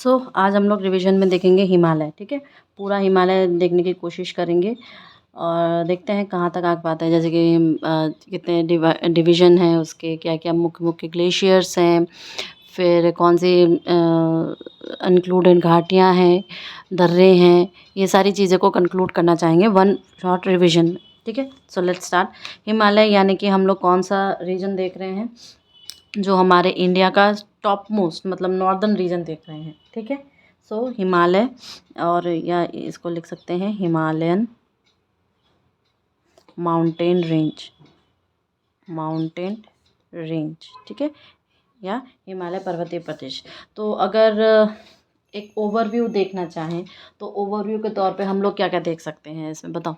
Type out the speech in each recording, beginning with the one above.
आज हम लोग रिवीजन में देखेंगे हिमालय। ठीक है, पूरा हिमालय देखने की कोशिश करेंगे और देखते हैं कहाँ तक आग पाता है। जैसे कि कितने डिवीज़न हैं उसके, क्या क्या मुख्य मुख्य ग्लेशियर्स हैं, फिर कौन सी इंक्लूडेड घाटियाँ हैं, दर्रे हैं, ये सारी चीज़ों को कंक्लूड करना चाहेंगे वन शॉर्ट रिवीजन में। ठीक है, सो लेट्स स्टार्ट। हिमालय यानी कि हम लोग कौन सा रीजन देख रहे हैं, जो हमारे इंडिया का टॉप मोस्ट मतलब नॉर्दर्न रीजन देख रहे हैं। ठीक है, सो हिमालय, और या इसको लिख सकते हैं Himalayan mountain range, mountain range. ठीक है, या हिमालय पर्वतीय प्रदेश। तो अगर एक ओवरव्यू देखना चाहें तो ओवरव्यू के तौर पे हम लोग क्या क्या देख सकते हैं इसमें, बताओ।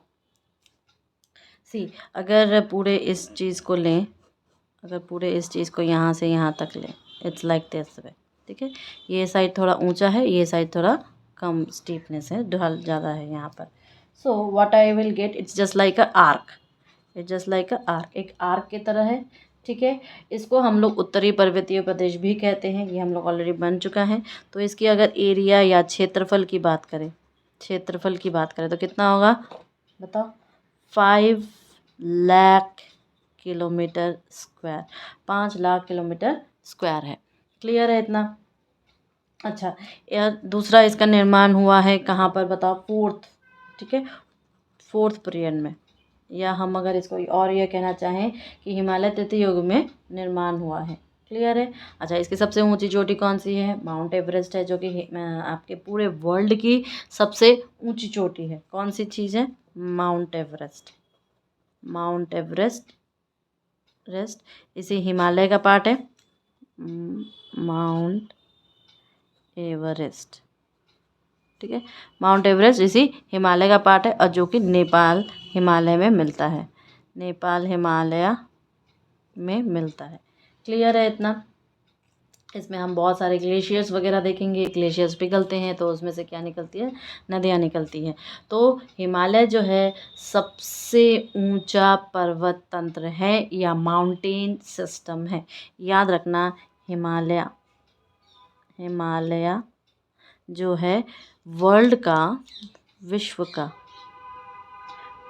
अगर पूरे इस चीज़ को लें, अगर पूरे इस चीज़ को यहाँ से यहाँ तक लें, इट्स लाइक दिस वे। ठीक है, ये साइड थोड़ा ऊंचा है, ये साइड थोड़ा कम स्टीपनेस है, ढाल ज़्यादा है यहाँ पर। So what I will get, it's just like a arc, it's just like a arc, एक आर्क की तरह है। ठीक है, इसको हम लोग उत्तरी पर्वतीय प्रदेश भी कहते हैं, ये हम लोग ऑलरेडी बन चुका है। तो इसकी अगर एरिया या क्षेत्रफल की बात करें, क्षेत्रफल की बात करें तो कितना होगा बताओ, 5 lakh kilometre square, 5 lakh kilometre square है। क्लियर है इतना। अच्छा, यार दूसरा इसका निर्माण हुआ है कहाँ पर बताओ, फोर्थ। ठीक है, फोर्थ पीरियड में, या हम अगर इसको और ये कहना चाहें कि हिमालय तृतीय युग में निर्माण हुआ है। क्लियर है। अच्छा, इसकी सबसे ऊंची चोटी कौन सी है, माउंट एवरेस्ट है, जो कि आपके पूरे वर्ल्ड की सबसे ऊंची चोटी है। कौन सी चीज़ है, mount Everest, mount Everest rest इसी हिमालय का पार्ट है, माउंट एवरेस्ट। ठीक है, माउंट एवरेस्ट इसी हिमालय का पार्ट है, और जो कि नेपाल हिमालय में मिलता है, नेपाल हिमालय में मिलता है। क्लियर है इतना। इसमें हम बहुत सारे ग्लेशियर्स वगैरह देखेंगे, ग्लेशियर्स पिघलते हैं तो उसमें से क्या निकलती है, नदियाँ निकलती हैं। तो हिमालय जो है सबसे ऊंचा पर्वत तंत्र है या माउंटेन सिस्टम है। याद रखना, हिमालय, हिमालय जो है वर्ल्ड का, विश्व का,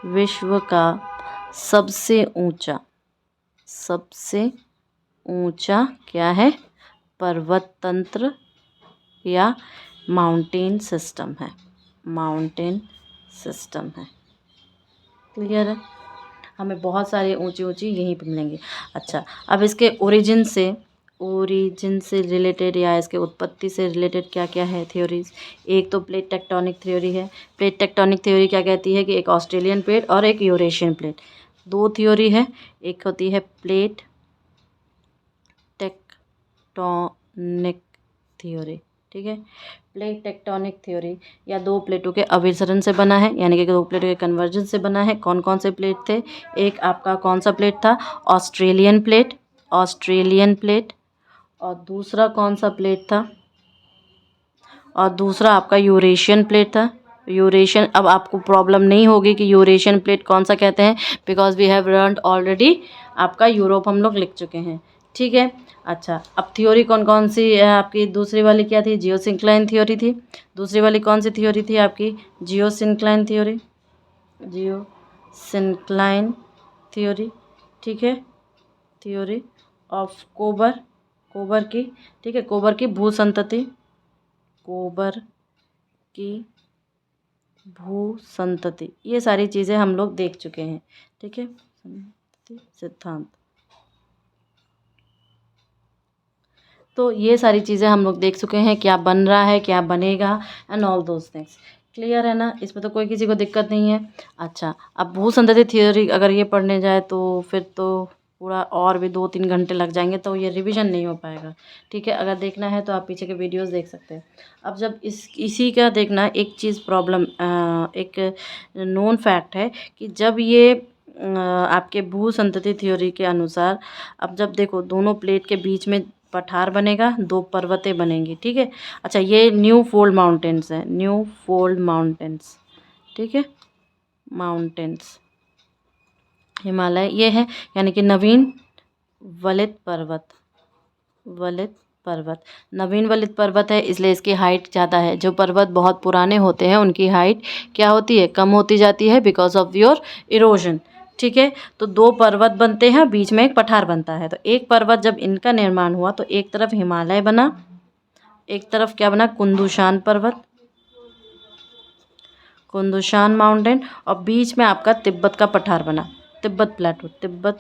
विश्व का सबसे ऊंचा, सबसे ऊंचा क्या है, पर्वत तंत्र या माउंटेन सिस्टम है, माउंटेन सिस्टम है। क्लियर है, हमें बहुत सारे ऊंची ऊंची यहीं पर मिलेंगे। अच्छा, अब इसके ओरिजिन से रिलेटेड या इसके उत्पत्ति से रिलेटेड क्या क्या है थ्योरीज। एक तो प्लेट टेक्टोनिक थ्योरी है। प्लेट टेक्टोनिक थ्योरी क्या कहती है कि एक ऑस्ट्रेलियन प्लेट और एक यूरेशियन प्लेट, दो थ्योरी है। एक होती है प्लेट टेक्टोनिक थ्योरी। ठीक है, प्लेट टेक्टोनिक थ्योरी या दो प्लेटों के अभिसरण से बना है, यानी कि दो प्लेटों के कन्वर्जन से बना है। कौन कौन से प्लेट थे, एक आपका कौन सा प्लेट था, ऑस्ट्रेलियन प्लेट, ऑस्ट्रेलियन प्लेट, और दूसरा कौन सा प्लेट था, और दूसरा आपका यूरेशियन प्लेट था। यूरेशियन, अब आपको प्रॉब्लम नहीं होगी कि यूरेशियन प्लेट कौन सा कहते हैं, because we have learned already, आपका यूरोप हम लोग लिख चुके हैं। ठीक है। अच्छा, अब थ्योरी कौन कौन सी है आपकी, दूसरी वाली क्या थी, जियोसिंक्लाइन थ्योरी थी। दूसरी वाली कौन सी थ्योरी थी आपकी, जियोसिंक्लाइन थ्योरी, जियोसिंक्लाइन थ्योरी। ठीक है, थ्योरी ऑफ कोबर, कोबर की। ठीक है, कोबर की भूसंतति, कोबर की भूसंतति, ये सारी चीज़ें हम लोग देख चुके हैं। ठीक है, सिद्धांत, तो ये सारी चीज़ें हम लोग देख चुके हैं, क्या बन रहा है, क्या बनेगा, and all those things. Clear है ना, इसमें तो कोई किसी को दिक्कत नहीं है। अच्छा, अब भूसंतति थ्योरी अगर ये पढ़ने जाए तो फिर तो पूरा और भी 2-3 घंटे लग जाएंगे, तो ये रिवीजन नहीं हो पाएगा। ठीक है, अगर देखना है तो आप पीछे के वीडियोस देख सकते हैं। अब जब इसी का देखना, एक चीज़ प्रॉब्लम, एक नोन फैक्ट है कि जब ये आपके भूसंतति थ्योरी के अनुसार, अब जब देखो दोनों प्लेट के बीच में पठार बनेगा, दो पर्वतें बनेंगी। ठीक है। अच्छा, ये न्यू फोल्ड माउंटेन्स है, न्यू फोल्ड माउंटेन्स। ठीक है, माउंटेन्स हिमालय ये है, यानी कि नवीन वलित पर्वत, वलित पर्वत। नवीन वलित पर्वत है इसलिए इसकी हाइट ज़्यादा है। जो पर्वत बहुत पुराने होते हैं उनकी हाइट क्या होती है, कम होती जाती है बिकॉज ऑफ योर इरोजन। ठीक है, तो दो पर्वत बनते हैं, बीच में एक पठार बनता है। तो एक पर्वत जब इनका निर्माण हुआ तो एक तरफ हिमालय बना, एक तरफ क्या बना, कुंदुशान पर्वत, कुंदुशान माउंटेन, और बीच में आपका तिब्बत का पठार बना, तिब्बत प्लेटू, तिब्बत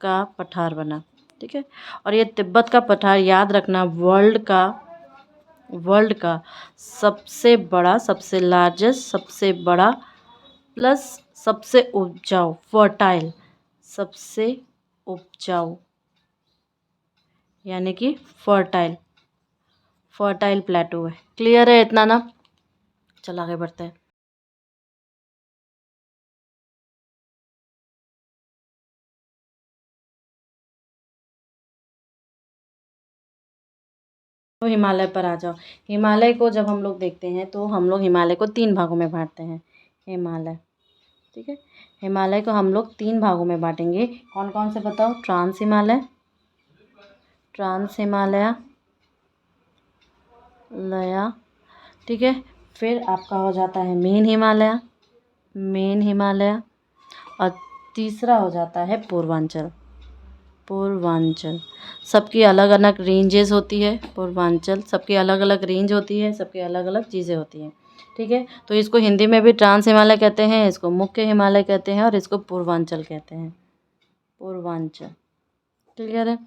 का पठार बना। ठीक है, और ये तिब्बत का पठार याद रखना वर्ल्ड का सबसे बड़ा, सबसे लार्जेस्ट, सबसे बड़ा प्लस सबसे उपजाऊ, फर्टाइल, सबसे उपजाऊ यानी कि फर्टाइल प्लेटू है। क्लियर है इतना ना? चलो आगे बढ़ते हैं। तो हिमालय पर आ जाओ। हिमालय को जब हम लोग देखते हैं तो हम लोग हिमालय को 3 भागों में बांटते हैं। हिमालय, ठीक है, हिमालय को हम लोग 3 भागों में बांटेंगे। कौन कौन से बताओ? ट्रांस हिमालय, लया, ठीक है, फिर आपका हो जाता है मेन हिमालय, और तीसरा हो जाता है पूर्वांचल। सबकी अलग अलग रेंजेस होती है। पूर्वांचल सबकी अलग अलग रेंज होती है, सबकी अलग अलग चीज़ें होती हैं। ठीक है, तो इसको हिंदी में भी ट्रांस हिमालय कहते हैं, इसको मुख्य हिमालय कहते हैं, और इसको पूर्वांचल कहते हैं। पूर्वांचल, क्लियर है?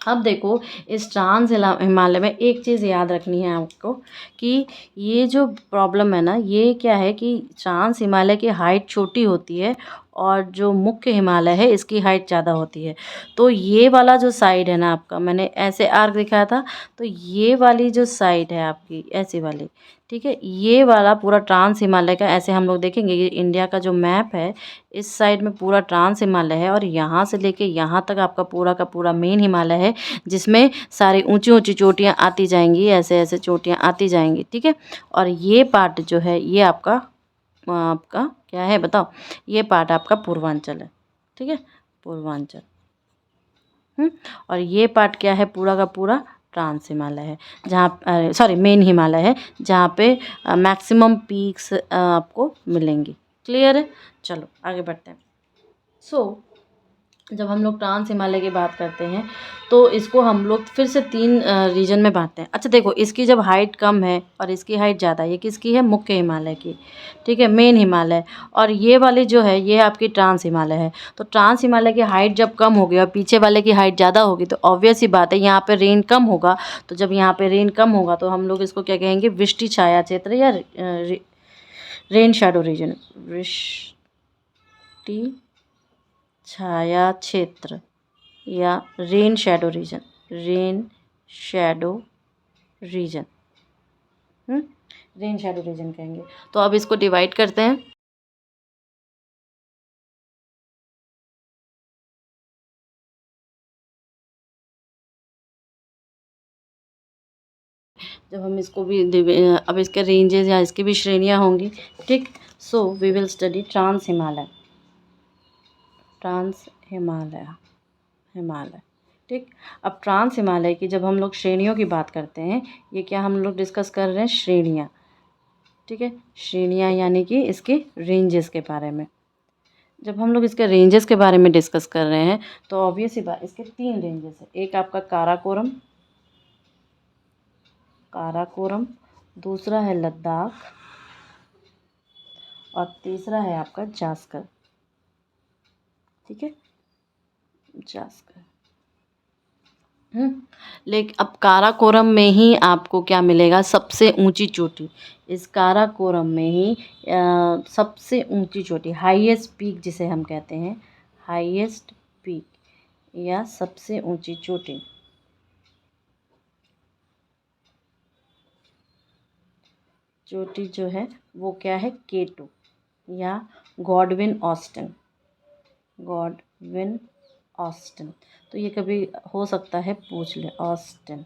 अब देखो, इस ट्रांस हिमालय में एक चीज़ याद रखनी है आपको कि ये जो प्रॉब्लम है ना, ये क्या है कि ट्रांस हिमालय की हाइट छोटी होती है और जो मुख्य हिमालय है इसकी हाइट ज़्यादा होती है। तो ये वाला जो साइड है ना आपका, मैंने ऐसे आर्क दिखाया था, तो ये वाली जो साइड है आपकी ऐसी वाली, ठीक है, ये वाला पूरा ट्रांस हिमालय का, ऐसे हम लोग देखेंगे ये इंडिया का जो मैप है, इस साइड में पूरा ट्रांस हिमालय है, और यहाँ से लेके यहाँ तक आपका पूरा का पूरा मेन हिमालय है, जिसमें सारी ऊंची ऊंची चोटियाँ आती जाएंगी, ऐसे ऐसे चोटियाँ आती जाएंगी। ठीक है, और ये पार्ट जो है ये आपका क्या है बताओ? ये पार्ट आपका पूर्वांचल है। ठीक है, पूर्वांचल। और ये पार्ट क्या है? पूरा का पूरा ट्रांस हिमालय है, जहाँ सॉरी मेन हिमालय है, जहाँ पे मैक्सिमम पीक्स आपको मिलेंगी। क्लियर है? चलो आगे बढ़ते हैं। जब हम लोग ट्रांस हिमालय की बात करते हैं तो इसको हम लोग फिर से 3 रीजन में बांटते हैं। अच्छा देखो, इसकी जब हाइट कम है और इसकी हाइट ज़्यादा है, ये किसकी है? मुख्य हिमालय की। ठीक है, मेन हिमालय, और ये वाली जो है ये आपकी ट्रांस हिमालय है। तो ट्रांस हिमालय की हाइट जब कम होगी और पीछे वाले की हाइट ज़्यादा होगी तो ऑब्वियस ही बात है यहाँ पर रेन कम होगा। तो जब यहाँ पर रेन कम होगा तो हम लोग इसको क्या कहेंगे? वृष्टि छाया क्षेत्र या रेन शैडो रीजन। वृष्टि छाया क्षेत्र या rain shadow reason, rain shadow reason कहेंगे। तो अब इसको डिवाइड करते हैं। जब हम इसको भी अब इसके रेंजेस या इसकी भी श्रेणियां होंगी। ठीक, so we will study trans Himalaya. ठीक, अब ट्रांस हिमालय की जब हम लोग श्रेणियों की बात करते हैं, ये क्या हम लोग डिस्कस कर रहे हैं? श्रेणियाँ। ठीक है, श्रेणियाँ यानी कि इसके रेंजेस के बारे में। जब हम लोग इसके रेंजेस के बारे में डिस्कस कर रहे हैं तो ऑब्वियस ही बात, इसके 3 रेंजेस है। एक आपका काराकोरम, दूसरा है लद्दाख, और तीसरा है आपका जास्कर। ठीक है, जास्कर। लेकिन अब काराकोरम में ही आपको क्या मिलेगा? सबसे ऊंची चोटी। इस काराकोरम में ही सबसे ऊंची चोटी, हाईएस्ट पीक जिसे हम कहते हैं, हाईएस्ट पीक या सबसे ऊंची चोटी, जो है वो क्या है? K2 या गॉडविन ऑस्टिन। तो ये कभी हो सकता है पूछ ले, ऑस्टिन।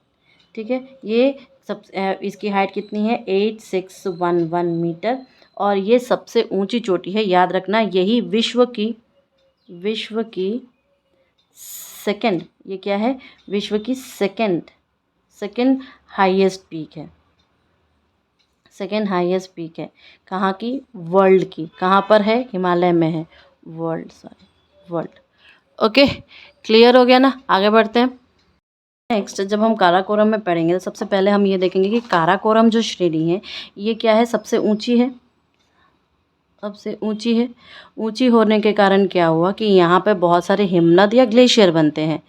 ठीक है, ये सब इसकी हाइट कितनी है? 8611 मीटर, और ये सबसे ऊंची चोटी है। याद रखना, यही विश्व की सेकंड, ये क्या है? विश्व की सेकंड सेकंड हाईएस्ट पीक है, सेकेंड हाईएस्ट पीक है। कहाँ की? वर्ल्ड की। कहाँ पर है? हिमालय में है। वर्ल्ड। ओके, क्लियर हो गया ना? आगे बढ़ते हैं। नेक्स्ट जब हम काराकोरम में पढ़ेंगे तो सबसे पहले हम ये देखेंगे कि काराकोरम जो श्रेणी है ये क्या है? सबसे ऊंची है, सबसे ऊंची है। ऊंची होने के कारण क्या हुआ कि यहाँ पे बहुत सारे हिमनद या ग्लेशियर बनते हैं,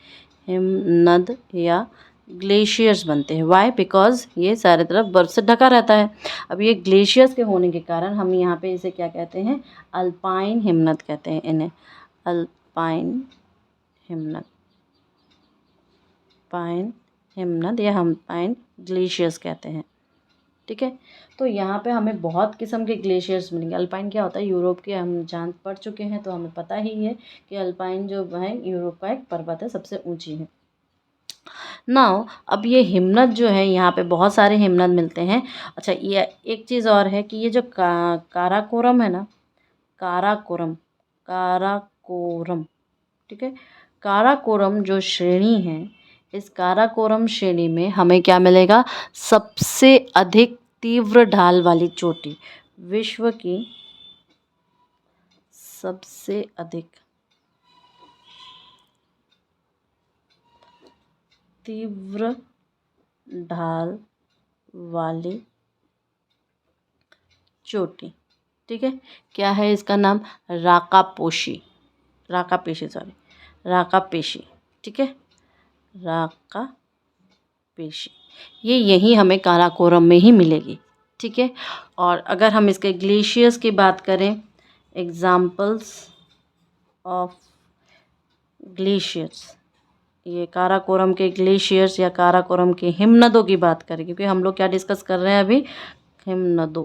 हिमनद या ग्लेशियर्स बनते हैं। वाई? बिकॉज ये सारे तरफ बर्फ से ढका रहता है। अब ये ग्लेशियर्स के होने के कारण हम यहाँ पे इसे क्या कहते हैं? अल्पाइन हिमनद कहते हैं इन्हें, अल्पाइन हिमनद, पाइन हिमनद या हम पाइन ग्लेशियर्स कहते हैं। ठीक है, तो यहाँ पे हमें बहुत किस्म के ग्लेशियर्स मिलेंगे। अल्पाइन क्या होता है? यूरोप के, हम जान पढ़ चुके हैं तो हमें पता ही है कि अल्पाइन जो है यूरोप का एक पर्वत है, सबसे ऊंची है। नाउ अब ये हिमनद जो है यहाँ पे बहुत सारे हिमनद मिलते हैं। अच्छा, ये एक चीज़ और है कि ये जो काराकोरम है ना, काराकोरम, काराकोरम, ठीक है, काराकोरम जो श्रेणी है, इस काराकोरम श्रेणी में हमें क्या मिलेगा? सबसे अधिक तीव्र ढाल वाली चोटी, विश्व की सबसे अधिक तीव्र ढाल वाली चोटी। ठीक है, क्या है इसका नाम? राकापोशी, राकापेशी, सॉरी, राकापेशी। ठीक है, राकापेशी, ये यही हमें काराकोरम में ही मिलेगी। ठीक है, और अगर हम इसके ग्लेशियर्स की बात करें, एग्जाम्पल्स ऑफ ग्लेशियर्स, ये काराकोरम के ग्लेशियर्स या काराकोरम के हिमनदों की बात करें, क्योंकि हम लोग क्या डिस्कस कर रहे हैं अभी? हिमनदों।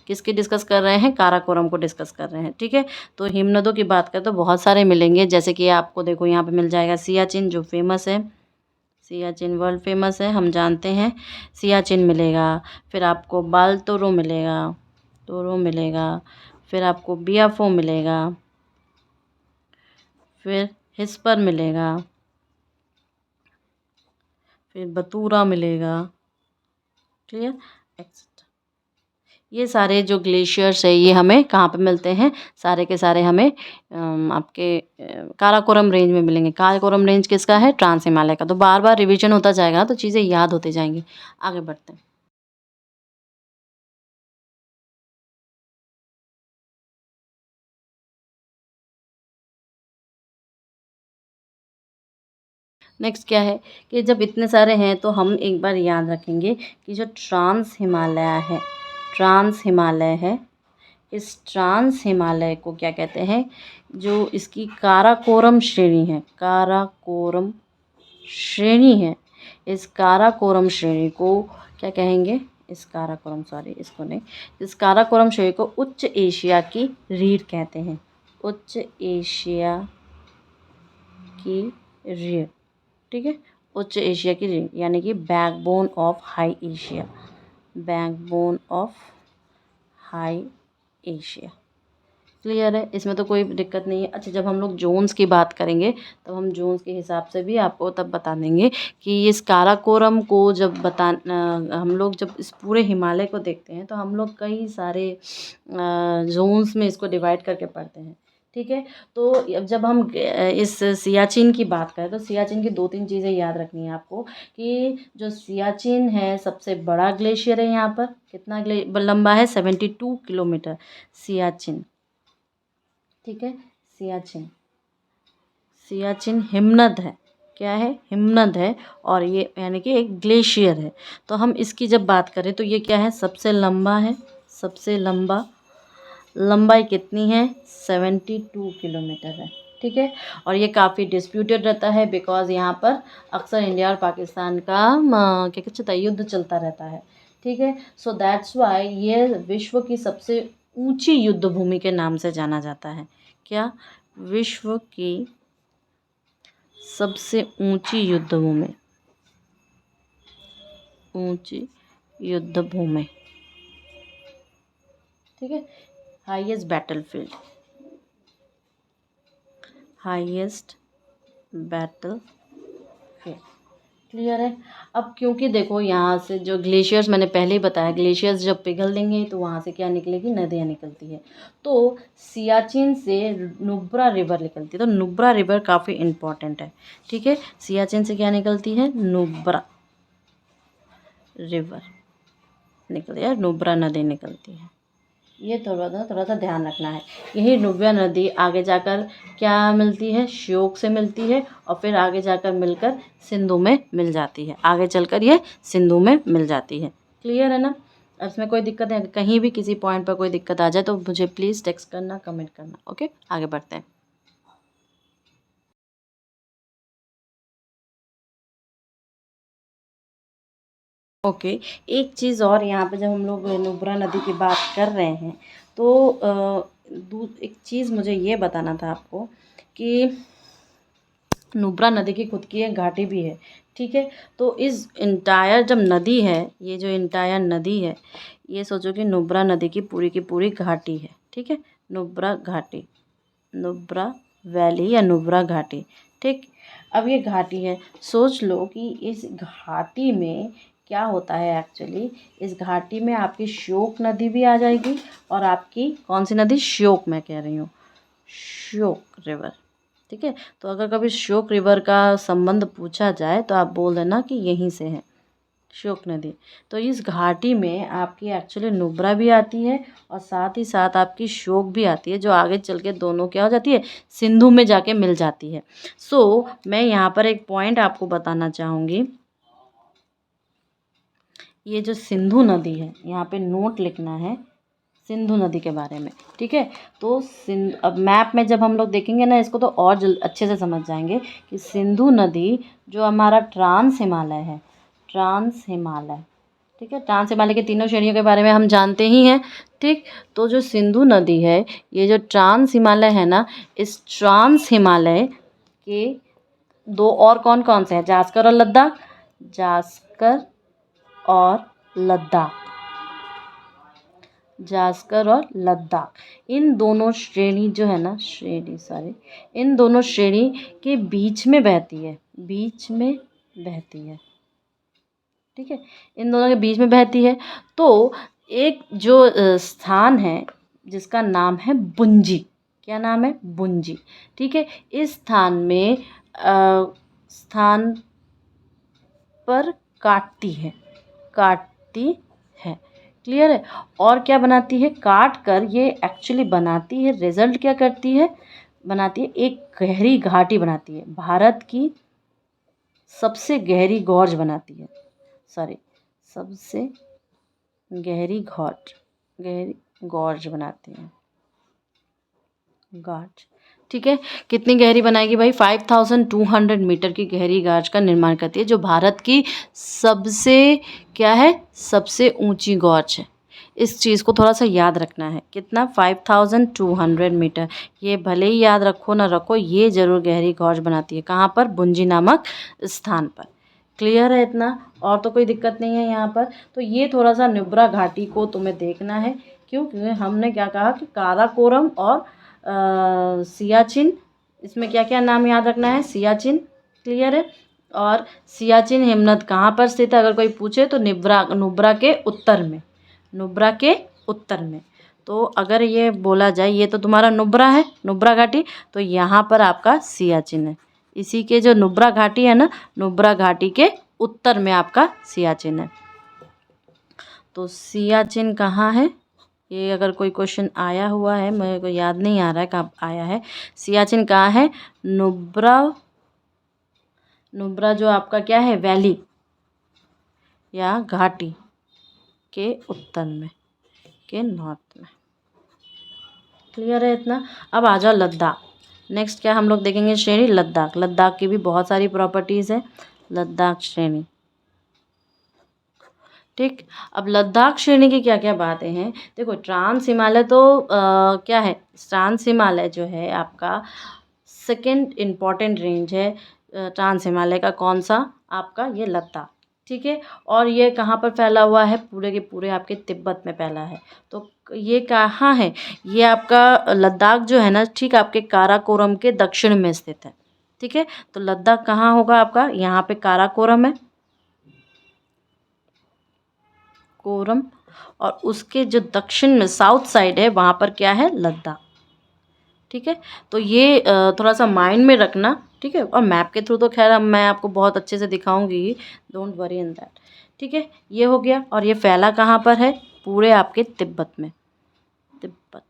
किसकी डिस्कस कर रहे हैं? काराकोरम को डिस्कस कर रहे हैं। ठीक है, तो हिमनदों की बात करें तो बहुत सारे मिलेंगे, जैसे कि आपको देखो यहाँ पे मिल जाएगा सियाचिन, जो फेमस है, सियाचिन वर्ल्ड फेमस है, हम जानते हैं। सियाचिन मिलेगा, फिर आपको बालतोरो मिलेगा, तोरो मिलेगा, फिर आपको बियाफो मिलेगा, फिर हिस्पर मिलेगा, फिर बतूरा मिलेगा। क्लियर? एक्सेट्रा। ये सारे जो ग्लेशियर्स है ये हमें कहाँ पे मिलते हैं? सारे के सारे हमें आपके काराकोरम रेंज में मिलेंगे। काराकोरम रेंज किसका है? ट्रांस हिमालय का। तो बार बार रिवीजन होता जाएगा तो चीज़ें याद होती जाएंगी। आगे बढ़ते हैं। नेक्स्ट क्या है कि जब इतने सारे हैं तो हम एक बार याद रखेंगे कि जो ट्रांस हिमालय है, ट्रांस हिमालय है, इस ट्रांस हिमालय को क्या कहते हैं? जो इसकी काराकोरम श्रेणी है, काराकोरम श्रेणी है, इस काराकोरम श्रेणी को क्या कहेंगे? इस काराकोरम, सॉरी इसको नहीं, इस काराकोरम श्रेणी को उच्च एशिया की रीढ़ कहते हैं, उच्च एशिया की रीढ़। ठीक है, उच्च एशिया की रीढ़ यानी कि backbone of high Asia, backbone of high Asia. Clear है? इसमें तो कोई दिक्कत नहीं है। अच्छा, जब हम लोग जोन्स की बात करेंगे तब हम जोन्स के हिसाब से भी आपको तब बता देंगे कि इस काराकोरम को जब हम लोग जब इस पूरे हिमालय को देखते हैं तो हम लोग कई सारे जोन्स में इसको डिवाइड करके पढ़ते हैं। ठीक है, तो अब जब हम इस सियाचिन की बात करें तो सियाचिन की दो तीन चीज़ें याद रखनी है आपको कि जो सियाचिन है सबसे बड़ा ग्लेशियर है। यहाँ पर कितना लंबा है? 72 किलोमीटर सियाचिन। ठीक है, सियाचिन, सियाचिन हिमनद है। क्या है? हिमनद है, और ये यानी कि एक ग्लेशियर है। तो हम इसकी जब बात करें तो ये क्या है? सबसे लंबा है, सबसे लंबा। लंबाई कितनी है? 72 किलोमीटर है। ठीक है, और ये काफ़ी डिस्प्यूटेड रहता है बिकॉज यहाँ पर अक्सर इंडिया और पाकिस्तान का क्या कहते हैं युद्ध चलता रहता है। ठीक है, सो दैट्स वाई ये विश्व की सबसे ऊंची युद्ध भूमि के नाम से जाना जाता है। क्या? विश्व की सबसे ऊंची युद्ध भूमि, ऊंची युद्ध भूमि। ठीक है, highest battlefield, highest battle field. Clear है। अब क्योंकि देखो यहाँ से जो ग्लेशियर्स मैंने पहले ही बताया, ग्लेशियर्स जब पिघल देंगे तो वहाँ से क्या निकलेगी, नदियाँ निकलती है। तो सियाचिन से नुब्रा रिवर निकलती है, तो नुब्रा रिवर काफ़ी इम्पॉर्टेंट है। ठीक है, सियाचिन से क्या निकलती है, नुब्रा रिवर निकलती है, नुब्रा नदी निकलती है। ये थोड़ा सा ध्यान रखना है। यही नुब्रा नदी आगे जाकर क्या मिलती है, श्योक से मिलती है, और फिर आगे जाकर मिलकर सिंधु में मिल जाती है। आगे चलकर ये सिंधु में मिल जाती है। क्लियर है ना। अब इसमें कोई दिक्कत है, कहीं भी किसी पॉइंट पर कोई दिक्कत आ जाए तो मुझे प्लीज़ टेक्स्ट करना, कमेंट करना। ओके, आगे बढ़ते हैं। ओके, एक चीज़ और यहाँ पे जब हम लोग नुब्रा नदी की बात कर रहे हैं तो एक चीज़ मुझे ये बताना था आपको कि नुब्रा नदी की खुद की एक घाटी भी है। ठीक है, तो इस इंटायर जब नदी है, ये जो इंटायर नदी है, ये सोचो कि नुब्रा नदी की पूरी घाटी है। ठीक है, नुब्रा घाटी, नुब्रा वैली या नुब्रा घाटी। ठीक, अब ये घाटी है, सोच लो कि इस घाटी में क्या होता है एक्चुअली। इस घाटी में आपकी श्योक नदी भी आ जाएगी, और आपकी कौन सी नदी, श्योक मैं कह रही हूँ, श्योक रिवर। ठीक है, तो अगर कभी श्योक रिवर का संबंध पूछा जाए तो आप बोल देना कि यहीं से है श्योक नदी। तो इस घाटी में आपकी एक्चुअली नुब्रा भी आती है, और साथ ही साथ आपकी श्योक भी आती है, जो आगे चल के दोनों क्या हो जाती है, सिंधु में जाके मिल जाती है। मैं यहाँ पर एक पॉइंट आपको बताना चाहूँगी। ये जो सिंधु नदी है, यहाँ पे नोट लिखना है सिंधु नदी के बारे में। ठीक है, तो अब मैप में जब हम लोग देखेंगे ना इसको, तो और अच्छे से समझ जाएंगे कि सिंधु नदी जो हमारा ट्रांस हिमालय है, ट्रांस हिमालय। ठीक है, ट्रांस हिमालय के तीनों श्रेणियों के बारे में हम जानते ही हैं। ठीक, तो जो सिंधु नदी है, ये जो ट्रांस हिमालय है ना, इस ट्रांस हिमालय के दो और कौन कौन से हैं, जास्कर और लद्दाख, जास्कर और लद्दाख, जास्कर और लद्दाख। इन दोनों श्रेणी जो है ना, इन दोनों श्रेणी के बीच में बहती है, बीच में बहती है। ठीक है, इन दोनों के बीच में बहती है। तो एक जो स्थान है जिसका नाम है बुंजी, क्या नाम है, बुंजी। ठीक है, इस स्थान पर काटती है, काटती है। क्लियर है। और क्या बनाती है, काट कर ये एक्चुअली बनाती है, रिजल्ट क्या करती है, बनाती है एक गहरी घाटी बनाती है, भारत की सबसे गहरी गॉर्ज बनाती है, सबसे गहरी गॉर्ज बनाती है, गार्ज। ठीक है, कितनी गहरी बनाएगी भाई, 5200 मीटर की गहरी गार्ज का निर्माण करती है, जो भारत की सबसे क्या है, सबसे ऊंची गॉर्ज है। इस चीज़ को थोड़ा सा याद रखना है, कितना, 5200 मीटर। ये भले ही याद रखो ना रखो, ये जरूर गहरी गॉर्ज बनाती है। कहाँ पर, बुंजी नामक स्थान पर। क्लियर है इतना, और तो कोई दिक्कत नहीं है यहाँ पर। तो ये थोड़ा सा नुब्रा घाटी को तुम्हें देखना है, क्योंकि हमने क्या कहा कि काराकोरम और सियाचिन, इसमें क्या क्या नाम याद रखना है, सियाचिन। क्लियर है। और सियाचिन हिमनद कहाँ पर स्थित है, अगर कोई पूछे तो नुब्रा के उत्तर में, नुब्रा के उत्तर में। तो अगर ये बोला जाए, ये तो तुम्हारा नुब्रा है, नुब्रा घाटी, तो यहाँ पर आपका सियाचिन है। इसी के जो नुब्रा घाटी है ना, नुब्रा घाटी के उत्तर में आपका सियाचिन है। तो सियाचिन कहाँ है, ये अगर कोई क्वेश्चन आया हुआ है, मेरे को याद नहीं आ रहा है कब आया है। सियाचिन कहाँ है, नुब्रा जो आपका क्या है, वैली या घाटी के उत्तर में, के नॉर्थ में। क्लियर है इतना। अब आ जाओ लद्दाख। नेक्स्ट क्या हम लोग देखेंगे, श्रेणी लद्दाख। लद्दाख की भी बहुत सारी प्रॉपर्टीज़ है, लद्दाख श्रेणी। ठीक, अब लद्दाख श्रेणी की क्या क्या बातें हैं, देखो ट्रांस हिमालय तो क्या है, ट्रांस हिमालय जो है आपका सेकंड इम्पॉर्टेंट रेंज है। ट्रांस हिमालय का कौन सा, आपका ये लद्दाख। ठीक है, और ये कहाँ पर फैला हुआ है, पूरे के पूरे आपके तिब्बत में फैला है। तो ये कहाँ है, ये आपका लद्दाख जो है ना, ठीक आपके काराकोरम के दक्षिण में स्थित है। ठीक है, तो लद्दाख कहाँ होगा आपका, यहाँ पे काराकोरम है, कोरम, और उसके जो दक्षिण में साउथ साइड है वहाँ पर क्या है, लद्दाख। ठीक है, तो ये थोड़ा सा माइंड में रखना। ठीक है, और मैप के थ्रू तो खैर मैं आपको बहुत अच्छे से दिखाऊंगी, डोंट वरी इन दैट। ठीक है, ये हो गया। और ये फैला कहाँ पर है, पूरे आपके तिब्बत में, तिब्बत।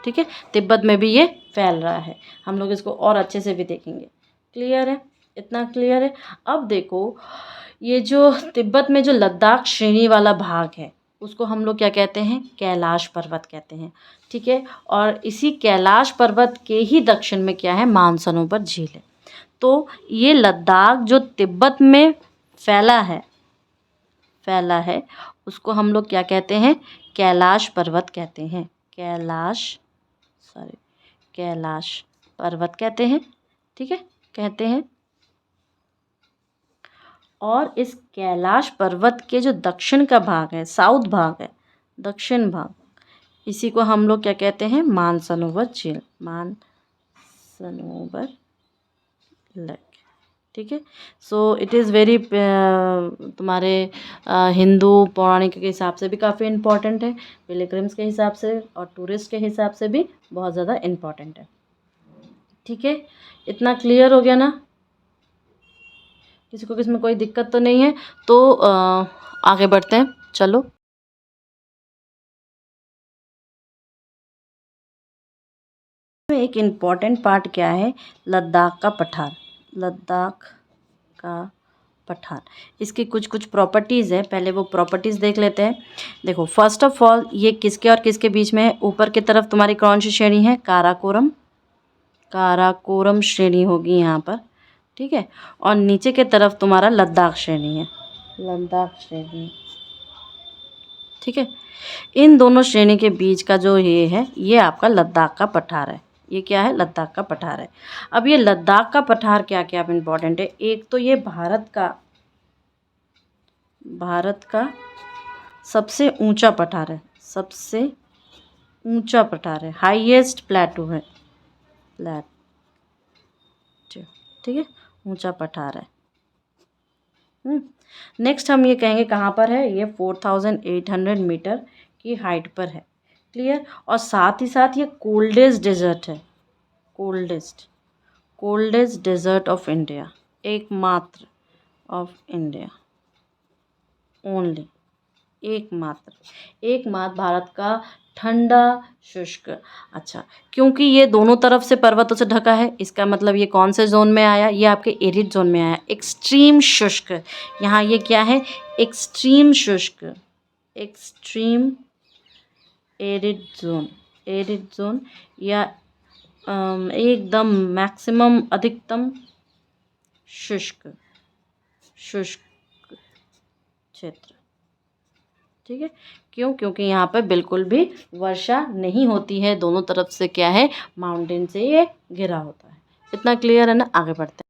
ठीक है, तिब्बत में भी ये फैल रहा है, हम लोग इसको और अच्छे से भी देखेंगे। क्लियर है, इतना क्लियर है। अब देखो, ये जो तिब्बत में जो लद्दाख श्रेणी वाला भाग है उसको हम लोग क्या कहते हैं, कैलाश पर्वत कहते हैं। ठीक है, और इसी कैलाश पर्वत के ही दक्षिण में क्या है, मानसरोवर झील है। तो ये लद्दाख जो तिब्बत में फैला है, उसको हम लोग क्या कहते हैं, कैलाश पर्वत कहते हैं, कैलाश पर्वत कहते हैं। ठीक है, कहते हैं। और इस कैलाश पर्वत के जो दक्षिण का भाग है, साउथ भाग है, दक्षिण भाग, इसी को हम लोग क्या कहते हैं, मानसरोवर झील, मानसरोवर लेक। ठीक है, सो इट इज़ वेरी, तुम्हारे हिंदू पौराणिक के हिसाब से भी काफ़ी इम्पोर्टेंट है, पिलग्रिम्स के हिसाब से और टूरिस्ट के हिसाब से भी बहुत ज़्यादा इम्पोर्टेंट है। ठीक है, इतना क्लियर हो गया ना, किसी को इसमें कोई दिक्कत तो नहीं है? तो आगे बढ़ते हैं, चलो। एक इम्पॉर्टेंट पार्ट क्या है, लद्दाख का पठार, लद्दाख का पठार, इसकी कुछ कुछ प्रॉपर्टीज़ है, पहले वो प्रॉपर्टीज़ देख लेते हैं। देखो, फर्स्ट ऑफ ऑल ये किसके और किसके बीच में है, ऊपर की तरफ तुम्हारी कौन सी श्रेणी है, काराकोरम, काराकोरम श्रेणी होगी यहाँ पर। ठीक है, और नीचे के तरफ तुम्हारा लद्दाख श्रेणी है, लद्दाख श्रेणी। ठीक है, इन दोनों श्रेणी के बीच का जो ये है, ये आपका लद्दाख का पठार है। ये क्या है, लद्दाख का पठार है। अब ये लद्दाख का पठार क्या क्या इम्पोर्टेंट है, एक तो ये भारत का सबसे ऊंचा पठार है, सबसे ऊंचा पठार है, हाईएस्ट प्लेटू है, प्लेटू। ठीक है, ऊंचा पठार है। नेक्स्ट हम ये कहेंगे कहाँ पर है, ये 4800 मीटर की हाइट पर है। क्लियर, और साथ ही साथ ये कोल्डेस्ट डेजर्ट है, कोल्डेस्ट डेजर्ट ऑफ इंडिया, एकमात्र ऑफ इंडिया, ओनली, एकमात्र भारत का ठंडा शुष्क। अच्छा, क्योंकि ये दोनों तरफ से पर्वतों से ढका है, इसका मतलब ये कौन से जोन में आया, ये आपके एरिड जोन में आया, एक्सट्रीम शुष्क। यहाँ ये क्या है, एक्सट्रीम शुष्क, एक्सट्रीम एरिड जोन, या एकदम मैक्सिमम, अधिकतम शुष्क क्षेत्र। ठीक है, क्यों, क्योंकि यहाँ पे बिल्कुल भी वर्षा नहीं होती है, दोनों तरफ से क्या है, माउंटेन से ये घिरा होता है। इतना क्लियर है ना, आगे बढ़ते हैं।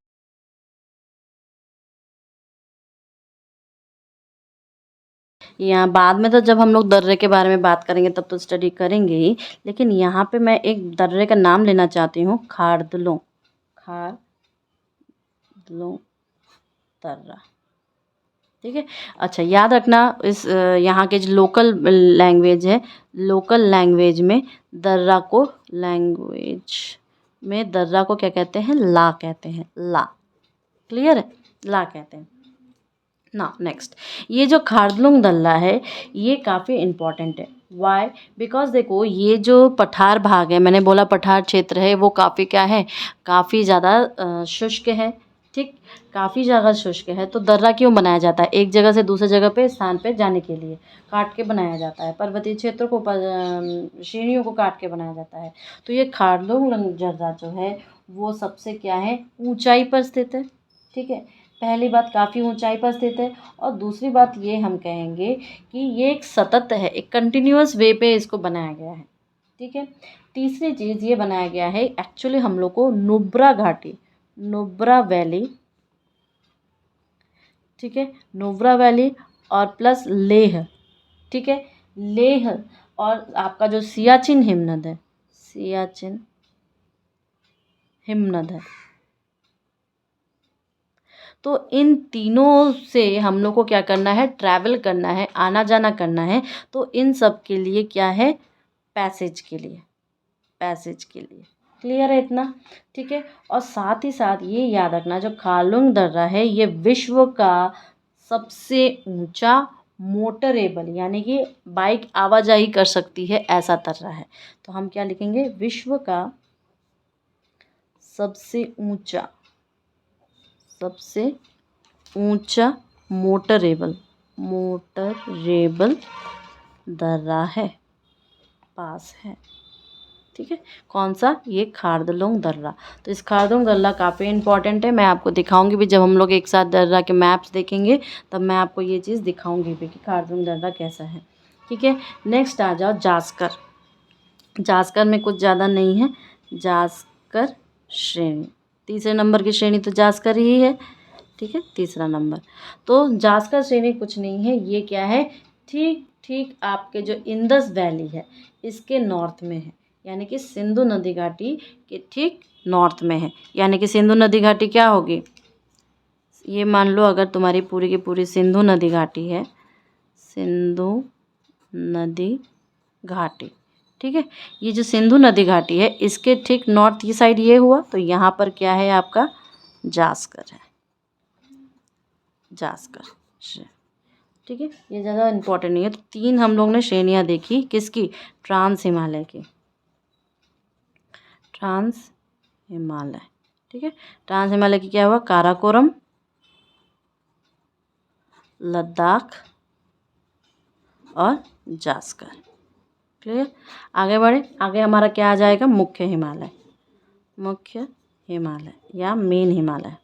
यहाँ बाद में तो जब हम लोग दर्रे के बारे में बात करेंगे तब तो स्टडी करेंगे ही, लेकिन यहाँ पे मैं एक दर्रे का नाम लेना चाहती हूँ, खारदुलों दर्रा। ठीक है, अच्छा याद रखना, इस यहाँ के जो लोकल लैंग्वेज में दर्रा को क्या कहते हैं, ला कहते हैं, ला। क्लियर है, ला कहते हैं ना। नेक्स्ट, ये जो खारदुलों दर्रा है ये काफ़ी इम्पॉर्टेंट है। वाई, बिकॉज देखो, ये जो पठार भाग है, मैंने बोला पठार क्षेत्र है, वो काफ़ी क्या है, काफ़ी ज़्यादा शुष्क है। ठीक, काफ़ी ज़्यादा शुष्क है, तो दर्रा क्यों बनाया जाता है, एक जगह से दूसरे जगह पे स्थान पे जाने के लिए काट के बनाया जाता है, पर्वतीय क्षेत्रों को श्रेणियों को काट के बनाया जाता है। तो ये खारदुलों दर्रा जो है वो सबसे क्या है, ऊंचाई पर स्थित है। ठीक है, पहली बात काफ़ी ऊंचाई पर स्थित है, और दूसरी बात ये हम कहेंगे कि ये एक सतत है, एक कंटिन्यूअस वे पे इसको बनाया गया है। ठीक है, तीसरी चीज़ ये बनाया गया है, एक्चुअली हम लोग को नुब्रा घाटी, नुब्रा वैली, ठीक है, नुब्रा वैली और प्लस लेह। ठीक है, लेह और आपका जो सियाचिन हिमनद है, सियाचिन हिमनद है। तो इन तीनों से हम लोग को क्या करना है, ट्रैवल करना है, आना जाना करना है। तो इन सब के लिए क्या है, पैसेज के लिए, पैसेज के लिए। क्लियर है इतना? ठीक है। और साथ ही साथ ये याद रखना, जो खारलुंग दर्रा है ये विश्व का सबसे ऊंचा मोटरेबल, यानी कि बाइक आवाजाही कर सकती है, ऐसा दर्रा है। तो हम क्या लिखेंगे, विश्व का सबसे ऊंचा, सबसे ऊंचा मोटरेबल, मोटरेबल दर्रा है, पास है। ठीक है, कौन सा, ये खारदुंग दर्रा। तो इस खारदुंग दर्रा काफ़ी इंपॉर्टेंट है। मैं आपको दिखाऊंगी भी, जब हम लोग एक साथ दर्रा के मैप्स देखेंगे तब मैं आपको ये चीज़ दिखाऊंगी भी कि खारदुंग दर्रा कैसा है। ठीक है, नेक्स्ट आ जाओ जास्कर। जास्कर में कुछ ज़्यादा नहीं है, जास्कर श्रेणी, तीसरे नंबर की श्रेणी तो जास्कर ही है। ठीक है, तीसरा नंबर। तो जास्कर श्रेणी कुछ नहीं है, ये क्या है, ठीक ठीक आपके जो इंदस वैली है इसके नॉर्थ में है, यानी कि सिंधु नदी घाटी के ठीक नॉर्थ में है। यानी कि सिंधु नदी घाटी क्या होगी, ये मान लो अगर तुम्हारी पूरी की पूरी सिंधु नदी घाटी है, सिंधु नदी घाटी, ठीक है, ये जो सिंधु नदी घाटी है इसके ठीक नॉर्थ की साइड ये हुआ, तो यहाँ पर क्या है आपका, जास्कर है, जास्कर। ठीक है, ये ज़्यादा इम्पोर्टेंट नहीं है। तो तीन हम लोग ने श्रेणियाँ देखी, किसकी, ट्रांस हिमालय की, ट्रांस हिमालय। ठीक है, ट्रांस हिमालय की क्या हुआ, काराकोरम, लद्दाख और जास्कर। क्लियर? आगे बढ़े, आगे हमारा क्या आ जाएगा, मुख्य हिमालय, मुख्य हिमालय या मेन हिमालय।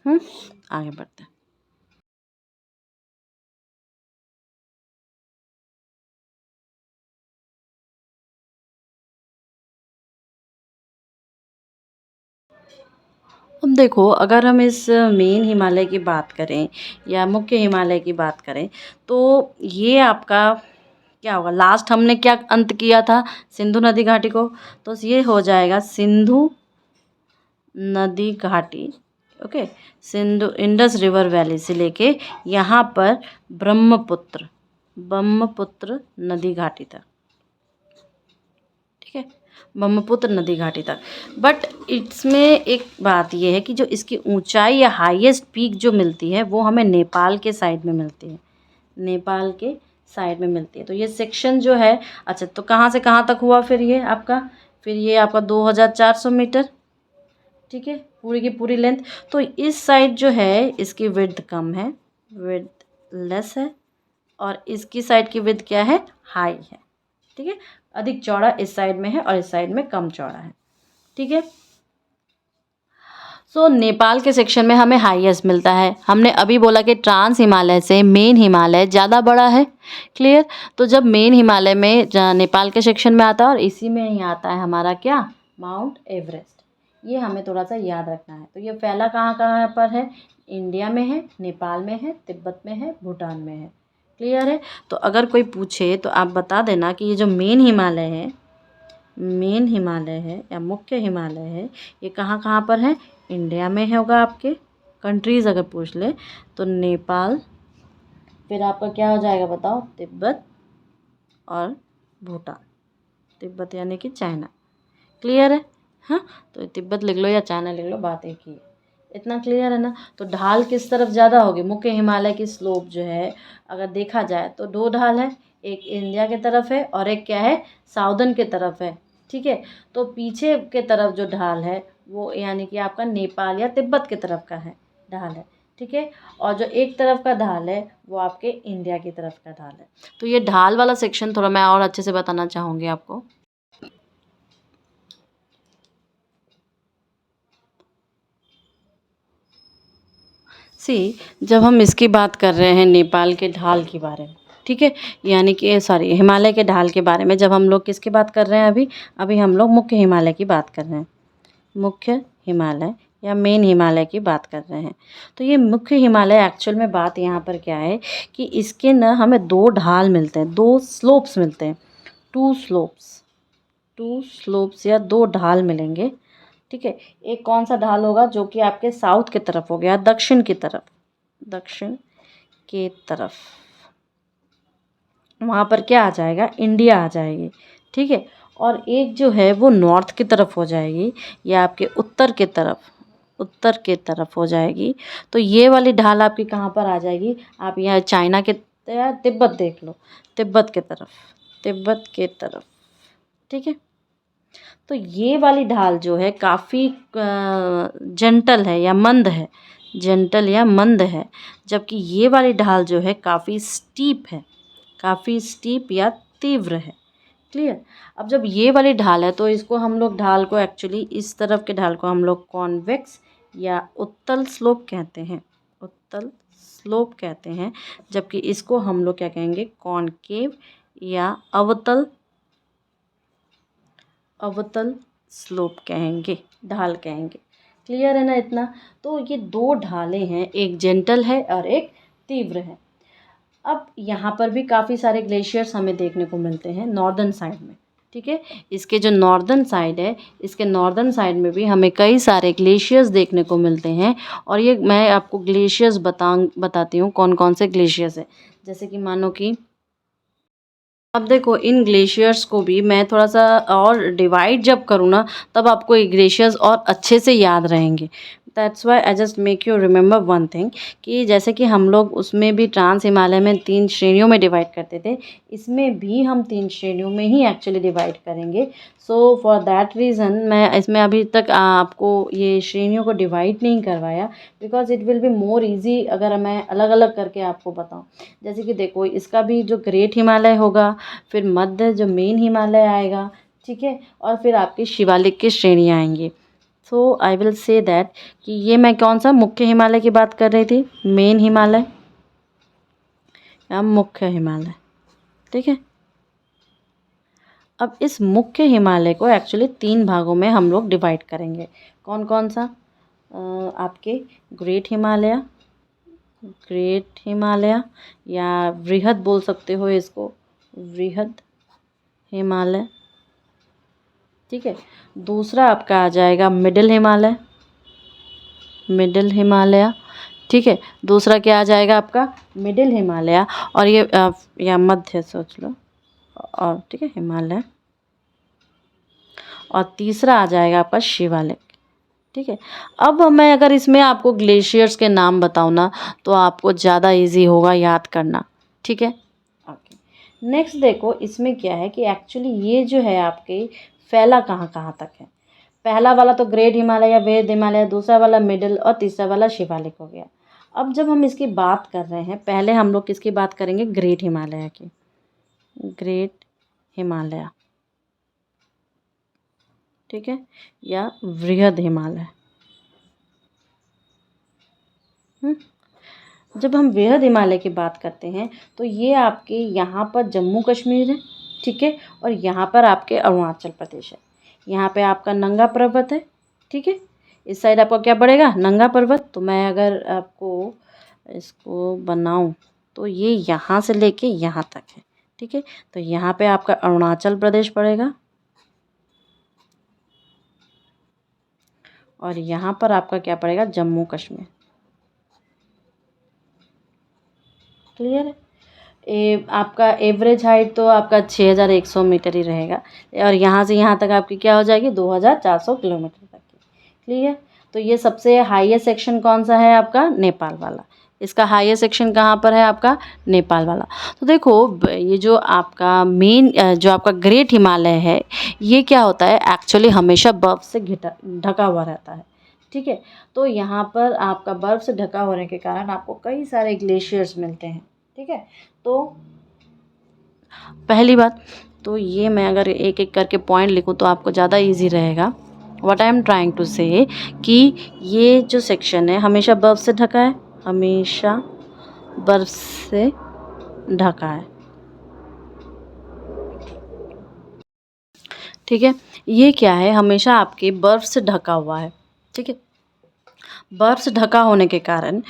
आगे बढ़ते हैं। अब देखो, अगर हम इस मेन हिमालय की बात करें या मुख्य हिमालय की बात करें, तो ये आपका क्या होगा, लास्ट हमने क्या अंत किया था, सिंधु नदी घाटी को, तो ये हो जाएगा सिंधु नदी घाटी। Okay, Sindhu Indus river valley से लेके यहाँ पर ब्रह्मपुत्र, ब्रह्मपुत्र नदी घाटी तक। ठीक है, ब्रह्मपुत्र नदी घाटी तक। बट इसमें एक बात ये है कि जो इसकी ऊंचाई या हाईएस्ट पीक जो मिलती है वो हमें नेपाल के साइड में मिलती है, नेपाल के साइड में मिलती है। तो ये सेक्शन जो है, अच्छा तो कहाँ से कहाँ तक हुआ फिर ये आपका, फिर ये आपका 2400 मीटर। ठीक है, पूरी की पूरी लेंथ। तो इस साइड जो है इसकी विड्थ कम है, विड्थ लेस है, और इसकी साइड की विड्थ क्या है, हाई है। ठीक है, अधिक चौड़ा इस साइड में है और इस साइड में कम चौड़ा है। ठीक है, सो नेपाल के सेक्शन में हमें हाईएस्ट मिलता है। हमने अभी बोला कि ट्रांस हिमालय से मेन हिमालय ज़्यादा बड़ा है। क्लियर? तो जब मेन हिमालय में नेपाल के सेक्शन में आता है और इसी में ही आता है हमारा क्या, माउंट एवरेस्ट। ये हमें थोड़ा सा याद रखना है। तो ये फैला कहाँ कहाँ पर है, इंडिया में है, नेपाल में है, तिब्बत में है, भूटान में है। क्लियर है? तो अगर कोई पूछे तो आप बता देना कि ये जो मेन हिमालय है, मेन हिमालय है या मुख्य हिमालय है, ये कहाँ कहाँ पर है, इंडिया में होगा आपके। कंट्रीज़ अगर पूछ ले तो नेपाल, फिर आपका क्या हो जाएगा बताओ, तिब्बत और भूटान। तिब्बत यानी कि चाइना। क्लियर है? हाँ, तो तिब्बत लिख लो या चाइना लिख लो, बात एक ही है। इतना क्लियर है ना? तो ढाल किस तरफ ज़्यादा होगी, मुख्य हिमालय की स्लोप जो है अगर देखा जाए तो दो ढाल है, एक इंडिया के तरफ है और एक क्या है, साउदर्न के तरफ है। ठीक है, तो पीछे के तरफ जो ढाल है वो यानी कि आपका नेपाल या तिब्बत के तरफ का है ढाल है। ठीक है, और जो एक तरफ का ढाल है वो आपके इंडिया की तरफ का ढाल है। तो ये ढाल वाला सेक्शन थोड़ा मैं और अच्छे से बताना चाहूँगी आपको। जब हम इसकी बात कर रहे हैं नेपाल के ढाल के बारे में, ठीक है, यानी कि सॉरी हिमालय के ढाल के बारे में, जब हम लोग किसकी बात कर रहे हैं, अभी अभी हम लोग मुख्य हिमालय की बात कर रहे हैं। मुख्य हिमालय या मेन हिमालय की बात कर रहे हैं। तो ये मुख्य हिमालय एक्चुअल में बात यहाँ पर क्या है कि इसके न हमें 2 ढाल मिलते हैं, 2 स्लोप्स मिलते हैं, 2 स्लोप्स, 2 स्लोप्स या 2 ढाल मिलेंगे। ठीक है, एक कौन सा ढाल होगा जो कि आपके साउथ की तरफ हो गया, दक्षिण की तरफ, दक्षिण के तरफ, वहाँ पर क्या आ जाएगा, इंडिया आ जाएगी। ठीक है, और एक जो है वो नॉर्थ की तरफ हो जाएगी या आपके उत्तर के तरफ, उत्तर के तरफ हो जाएगी। तो ये वाली ढाल आपकी कहाँ पर आ जाएगी, आप यहाँ चाइना के या तिब्बत देख लो, तिब्बत के तरफ, तिब्बत के तरफ। ठीक है, तो ये वाली ढाल जो है काफ़ी जेंटल है या मंद है, जेंटल या मंद है, जबकि ये वाली ढाल जो है काफ़ी स्टीप है, काफ़ी स्टीप या तीव्र है। क्लियर। अब जब ये वाली ढाल है तो इसको हम लोग ढाल को एक्चुअली इस तरफ के ढाल को हम लोग कॉन्वेक्स या उत्तल स्लोप कहते हैं, उत्तल स्लोप कहते हैं, जबकि इसको हम लोग क्या कहेंगे, कॉनकेव या अवतल, अवतल स्लोप कहेंगे, ढाल कहेंगे। क्लियर है ना इतना। तो ये 2 ढालें हैं, एक जेंटल है और एक तीव्र है। अब यहाँ पर भी काफ़ी सारे ग्लेशियर्स हमें देखने को मिलते हैं नॉर्दर्न साइड में। ठीक है, इसके जो नॉर्दर्न साइड है, इसके नॉर्दर्न साइड में भी हमें कई सारे ग्लेशियर्स देखने को मिलते हैं। और ये मैं आपको ग्लेशियर्स बताती हूँ कौन कौन से ग्लेशियर्स है। जैसे कि मानो कि अब देखो, इन ग्लेशियर्स को भी मैं थोड़ा सा और डिवाइड जब करूँ ना, तब आपको ये ग्लेशियर्स और अच्छे से याद रहेंगे। That's why I just make you remember one thing, कि जैसे कि हम लोग उसमें भी ट्रांस हिमालय में 3 श्रेणियों में डिवाइड करते थे, इसमें भी हम 3 श्रेणियों में ही एक्चुअली डिवाइड करेंगे। सो फॉर दैट रीज़न मैं इसमें अभी तक आपको ये श्रेणियों को डिवाइड नहीं करवाया, because it will be more easy अगर मैं अलग अलग करके आपको बताऊँ। जैसे कि देखो, इसका भी जो ग्रेट हिमालय होगा, फिर मध्य जो मेन हिमालय आएगा, ठीक है, और फिर आपकी शिवालिक की श्रेणियाँ आएंगी। सो आई विल से दैट कि ये मैं कौन सा मुख्य हिमालय की बात कर रही थी, मेन हिमालय या मुख्य हिमालय। ठीक है, अब इस मुख्य हिमालय को एक्चुअली 3 भागों में हम लोग डिवाइड करेंगे। कौन कौन सा, आपके ग्रेट हिमालय, ग्रेट हिमालय या वृहद बोल सकते हो इसको, वृहद हिमालय। ठीक है, दूसरा आपका आ जाएगा मिडिल हिमालय, मिडिल हिमालय। ठीक है, दूसरा क्या आ जाएगा आपका, मिडिल हिमालय, और ये या मध्य सोच लो, और ठीक है हिमालय, और तीसरा आ जाएगा आपका शिवालिक। ठीक है, अब मैं अगर इसमें आपको ग्लेशियर्स के नाम बताऊँ ना, तो आपको ज़्यादा इजी होगा याद करना। ठीक है, ओके। नेक्स्ट देखो, इसमें क्या है कि एक्चुअली ये जो है आपके फैला कहाँ कहाँ तक है। पहला वाला तो ग्रेट हिमालय या वेद हिमालय, दूसरा वाला मिडिल, और तीसरा वाला शिवालिक हो गया। अब जब हम इसकी बात कर रहे हैं, पहले हम लोग किसकी बात करेंगे, ग्रेट हिमालय की, ग्रेट हिमालय। ठीक है, या वृहद हिमालय। जब हम वृहद हिमालय की बात करते हैं तो ये आपके यहाँ पर जम्मू कश्मीर है, ठीक है, और यहाँ पर आपके अरुणाचल प्रदेश है। यहाँ पे आपका नंगा पर्वत है, ठीक है, इस साइड आपका क्या पड़ेगा, नंगा पर्वत। तो मैं अगर आपको इसको बनाऊं तो ये यहाँ से लेके यहाँ तक है, ठीक है। तो यहाँ पे आपका अरुणाचल प्रदेश पड़ेगा, और यहाँ पर आपका क्या पड़ेगा, जम्मू कश्मीर। क्लियर है। आपका एवरेज हाइट तो आपका 6100 मीटर ही रहेगा, और यहाँ से यहाँ तक आपकी क्या हो जाएगी, 2400 किलोमीटर तक की। क्लियर। तो ये सबसे हाईएस्ट सेक्शन कौन सा है आपका, नेपाल वाला। इसका हाईएस्ट सेक्शन कहाँ पर है आपका, नेपाल वाला। तो देखो, ये जो आपका मेन जो आपका ग्रेट हिमालय है, ये क्या होता है एक्चुअली, हमेशा बर्फ़ से ढका हुआ रहता है। ठीक है, तो यहाँ पर आपका बर्फ़ से ढका होने के कारण आपको कई सारे ग्लेशियर्स मिलते हैं। ठीक है, तो पहली बात तो ये मैं अगर एक एक करके पॉइंट लिखूँ तो आपको ज़्यादा इजी रहेगा। What I am trying to say कि ये जो सेक्शन है हमेशा बर्फ़ से ढका है, हमेशा बर्फ़ से ढका है। ठीक है, ये क्या है, हमेशा आपके बर्फ़ से ढका हुआ है। ठीक है, बर्फ से ढका होने के कारण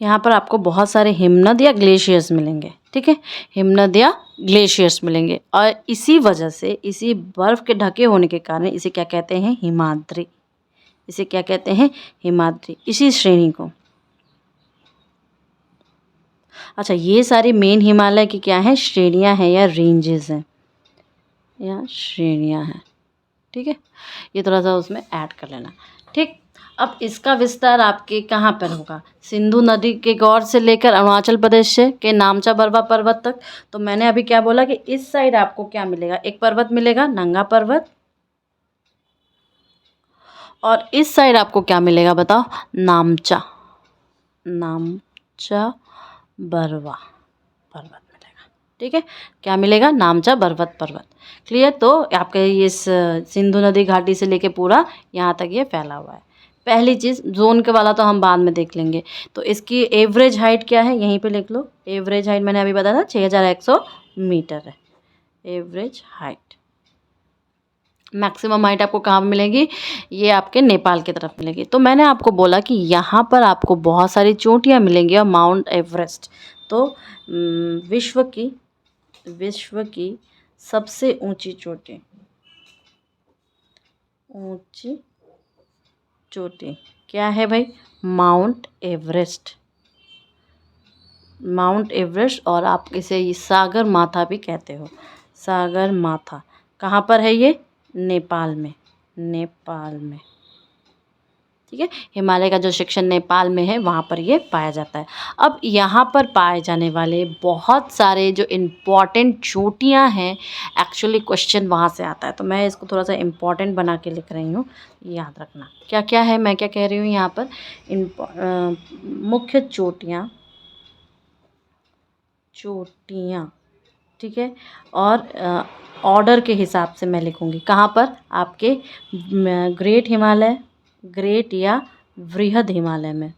यहाँ पर आपको बहुत सारे हिमनद या ग्लेशियर्स मिलेंगे। ठीक है, हिमनद या ग्लेशियर्स मिलेंगे, और इसी वजह से, इसी बर्फ़ के ढके होने के कारण इसे क्या कहते हैं? हिमाद्री। इसे क्या कहते हैं? हिमाद्री, इसी श्रेणी को। अच्छा, ये सारी मेन हिमालय की क्या है? श्रेणियाँ हैं या रेंजेस हैं, या श्रेणियाँ हैं। ठीक है, ये थोड़ा सा उसमें ऐड कर लेना। ठीक, अब इसका विस्तार आपके कहाँ पर होगा? सिंधु नदी के गौर से लेकर अरुणाचल प्रदेश से के नामचा बरवा पर्वत तक। तो मैंने अभी क्या बोला कि इस साइड आपको क्या मिलेगा? एक पर्वत मिलेगा, नंगा पर्वत, और इस साइड आपको क्या मिलेगा बताओ? नामचा बरवा पर्वत मिलेगा। ठीक है, क्या मिलेगा? नामचा बरवत पर्वत। क्लियर? तो आपके इस सिंधु नदी घाटी से लेके पूरा यहाँ तक ये फैला हुआ है। पहली चीज़, जोन के वाला तो हम बाद में देख लेंगे। तो इसकी एवरेज हाइट क्या है? यहीं पे लिख लो। एवरेज हाइट मैंने अभी बताया था 6100 मीटर है एवरेज हाइट। मैक्सिमम हाइट आपको कहाँ मिलेगी? ये आपके नेपाल की तरफ मिलेगी। तो मैंने आपको बोला कि यहाँ पर आपको बहुत सारी चोटियाँ मिलेंगी, और माउंट एवरेस्ट तो विश्व की सबसे ऊंची चोटी क्या है भाई? Mount Everest. और आप इसे सागर माथा भी कहते हो। सागर माथा कहाँ पर है? ये नेपाल में। ठीक है, हिमालय का जो सेक्शन नेपाल में है वहाँ पर ये पाया जाता है। अब यहाँ पर पाए जाने वाले बहुत सारे जो इम्पॉर्टेंट चोटियाँ हैं, एक्चुअली क्वेश्चन वहाँ से आता है, तो मैं इसको थोड़ा सा इम्पॉर्टेंट बना के लिख रही हूँ, याद रखना। क्या क्या है, मैं क्या कह रही हूँ यहाँ पर? मुख्य चोटियाँ, ठीक है, और ऑर्डर के हिसाब से मैं लिखूँगी। कहाँ पर? आपके ग्रेट हिमालय, ग्रेट या वृहद हिमालय में,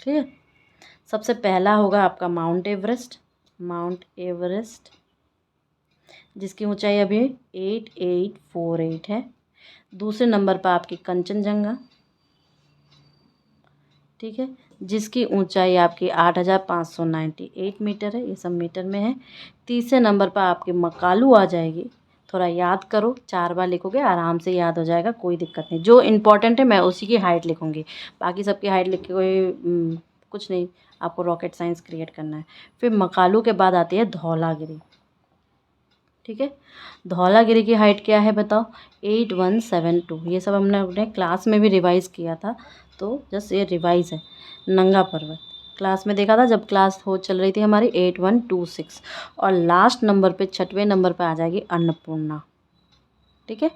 क्लियर? सबसे पहला होगा आपका माउंट एवरेस्ट, जिसकी ऊंचाई अभी 8848 है। दूसरे नंबर पर आपकी कंचनजंगा, ठीक है, जिसकी ऊंचाई आपकी 8598 मीटर है। ये सब मीटर में है। तीसरे नंबर पर आपकी मकालू आ जाएगी। थोड़ा याद करो, 4 बार लिखोगे आराम से याद हो जाएगा, कोई दिक्कत नहीं। जो इम्पोर्टेंट है मैं उसी की हाइट लिखूँगी, बाकी सबकी हाइट लिख के कोई कुछ नहीं, आपको रॉकेट साइंस क्रिएट करना है। फिर मकालू के बाद आती है धौलागिरी। ठीक है, धौलागिरी की हाइट क्या है बताओ? 8172। ये सब हमने अपने क्लास में भी रिवाइज़ किया था, तो जस्ट ये रिवाइज़ है। नंगा पर्वत क्लास में देखा था जब क्लास चल रही थी हमारी, 8126। और लास्ट नंबर पे, 6वें नंबर पे आ जाएगी अन्नपूर्णा। ठीक है,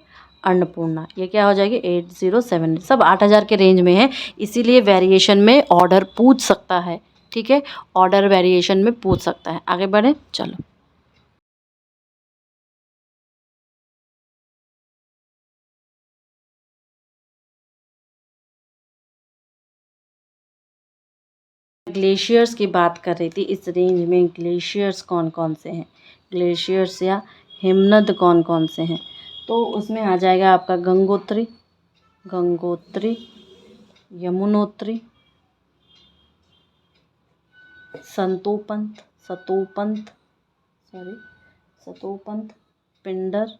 अन्नपूर्णा ये क्या हो जाएगी? 8078। सब 8000 के रेंज में है, इसीलिए वेरिएशन में ऑर्डर पूछ सकता है। ठीक है, ऑर्डर वेरिएशन में पूछ सकता है। आगे बढ़े, चलो। ग्लेशियर्स की बात कर रही थी। इस रेंज में ग्लेशियर्स कौन कौन से हैं? ग्लेशियर्स या हिमनद कौन कौन से हैं? तो उसमें आ जाएगा आपका गंगोत्री, यमुनोत्री, सतोपंथ, पिंडर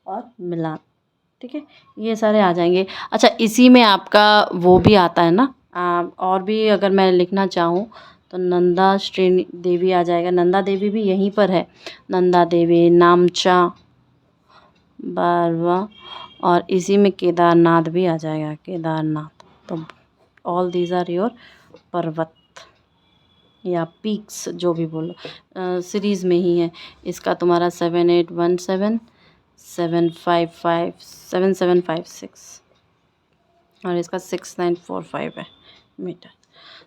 और मिलान। ठीक है, ये सारे आ जाएंगे। अच्छा, इसी में आपका वो भी आता है ना, और भी अगर मैं लिखना चाहूँ तो नंदा श्रेणी देवी आ जाएगा। नंदा देवी भी यहीं पर है। नंदा देवी, नामचा बरवा, और इसी में केदारनाथ भी आ जाएगा, केदारनाथ। तो ऑल दीज आर योर पर्वत या पीक्स, जो भी बोलो, सीरीज़ में ही है। इसका तुम्हारा 7817, 755, 7756, और इसका 6945 है मीटर।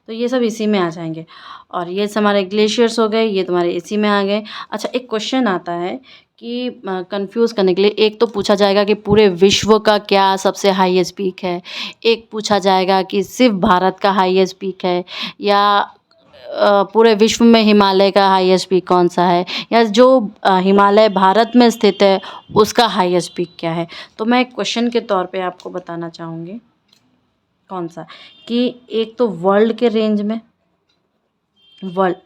तो ये सब इसी में आ जाएंगे। और ये हमारे ग्लेशियर्स हो गए, ये तुम्हारे इसी में आ गए। अच्छा, एक क्वेश्चन आता है कि कंफ्यूज करने के लिए, एक तो पूछा जाएगा कि पूरे विश्व का क्या सबसे हाईएस्ट पीक है, एक पूछा जाएगा कि सिर्फ भारत का हाईएस्ट पीक है, या पूरे विश्व में हिमालय का हाईएस्ट पीक कौन सा है, या जो हिमालय भारत में स्थित है उसका हाईएस्ट पीक क्या है। तो मैं क्वेश्चन के तौर पे आपको बताना चाहूँगी कौन सा, कि एक तो वर्ल्ड के रेंज में, वर्ल्ड,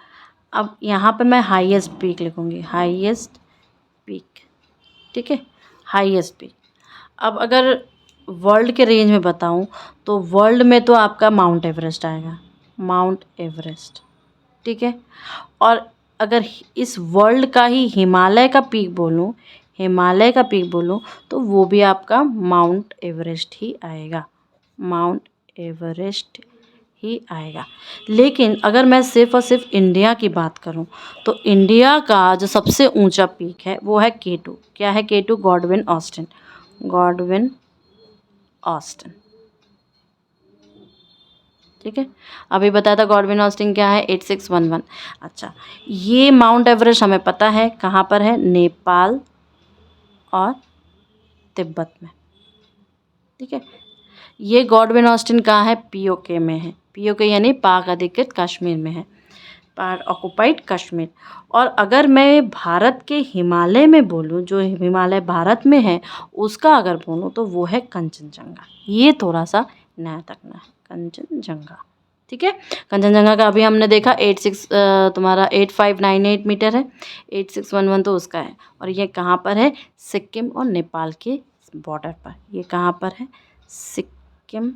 अब यहाँ पे मैं हाईएस्ट पीक लिखूँगी, हाईएस्ट पीक, ठीक है, हाईएस्ट पीक। अब अगर वर्ल्ड के रेंज में बताऊँ तो वर्ल्ड में तो आपका माउंट एवरेस्ट आएगा, माउंट एवरेस्ट, ठीक है। और अगर इस वर्ल्ड का ही हिमालय का पीक बोलूँ, हिमालय का पीक बोलूँ, तो वो भी आपका माउंट एवरेस्ट ही आएगा, माउंट एवरेस्ट ही आएगा। लेकिन अगर मैं सिर्फ़ और सिर्फ इंडिया की बात करूं, तो इंडिया का जो सबसे ऊंचा पीक है वो है K2। क्या है K2? Godwin Austen, Godwin Austen, ठीक है। अभी बताया था गॉडविन ऑस्टिन क्या है, 8611। अच्छा, ये माउंट एवरेस्ट हमें पता है कहाँ पर है, नेपाल और तिब्बत में, ठीक है। ये गॉडविन ऑस्टिन कहाँ है, POK में है, POK यानी पाक अधिकृत कश्मीर में है, पाक ऑक्युपाइड कश्मीर। और अगर मैं भारत के हिमालय में बोलूँ, जो हिमालय भारत में है उसका अगर बोलूँ, तो वो है कंचनजंगा। ये थोड़ा सा नया रखना है, कंचनजंगा, ठीक है। कंचनजंगा का अभी हमने देखा 8598 मीटर है, 8611 तो उसका है। और ये कहाँ पर है, सिक्किम और नेपाल के बॉर्डर पर। ये कहाँ पर है, Sikkim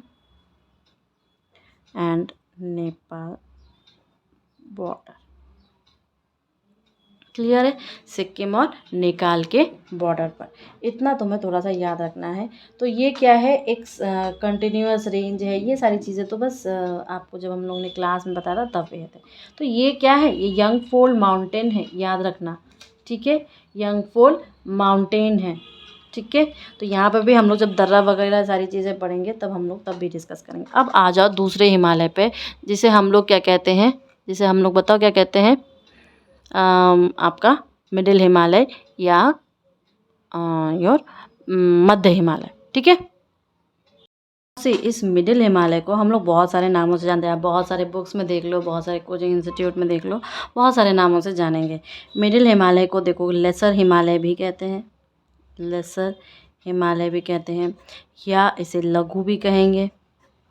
and Nepal border, clear है, सिक्किम और नेपाल के बॉर्डर पर। इतना तुम्हें थोड़ा सा याद रखना है। तो ये क्या है, एक कंटिन्यूअस रेंज है। ये सारी चीज़ें तो बस आपको जब हम लोगों ने क्लास में बताया था तब ये थे। तो ये क्या है, ये यंगफॉल माउंटेन है, याद रखना, ठीक है, यंगफॉल माउंटेन है, ठीक है। तो यहाँ पर भी हम लोग जब दर्रा वगैरह सारी चीज़ें पढ़ेंगे तब हम लोग तब भी डिस्कस करेंगे। अब आ जाओ दूसरे हिमालय पे, जिसे हम लोग क्या कहते हैं, जिसे हम लोग बताओ क्या कहते हैं, आपका मिडिल हिमालय या योर मध्य हिमालय, ठीक है। इस मिडिल हिमालय को हम लोग बहुत सारे नामों से जानते हैं। आप बहुत सारे बुक्स में देख लो, बहुत सारे कोचिंग इंस्टीट्यूट में देख लो, बहुत सारे नामों से जानेंगे। मिडिल हिमालय को देखो लेसर हिमालय भी कहते हैं, लेसर हिमालय भी कहते हैं, या इसे लघु भी कहेंगे,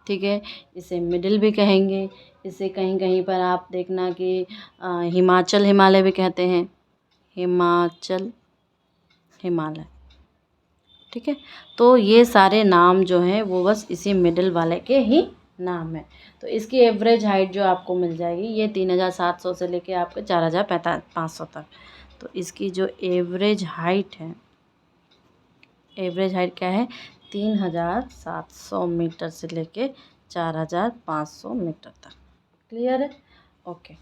ठीक है, इसे मिडिल भी कहेंगे। इसे कहीं कहीं पर आप देखना कि हिमाचल हिमालय भी कहते हैं, हिमाचल हिमालय, ठीक है। तो ये सारे नाम जो हैं वो बस इसी मिडिल वाले के ही नाम है। तो इसकी एवरेज हाइट जो आपको मिल जाएगी, ये 3700 से लेके आपके 4500 तक। तो इसकी जो एवरेज हाइट है, एवरेज हाइट क्या है, 3700 मीटर से लेके 4500 मीटर तक, क्लियर है, ओके।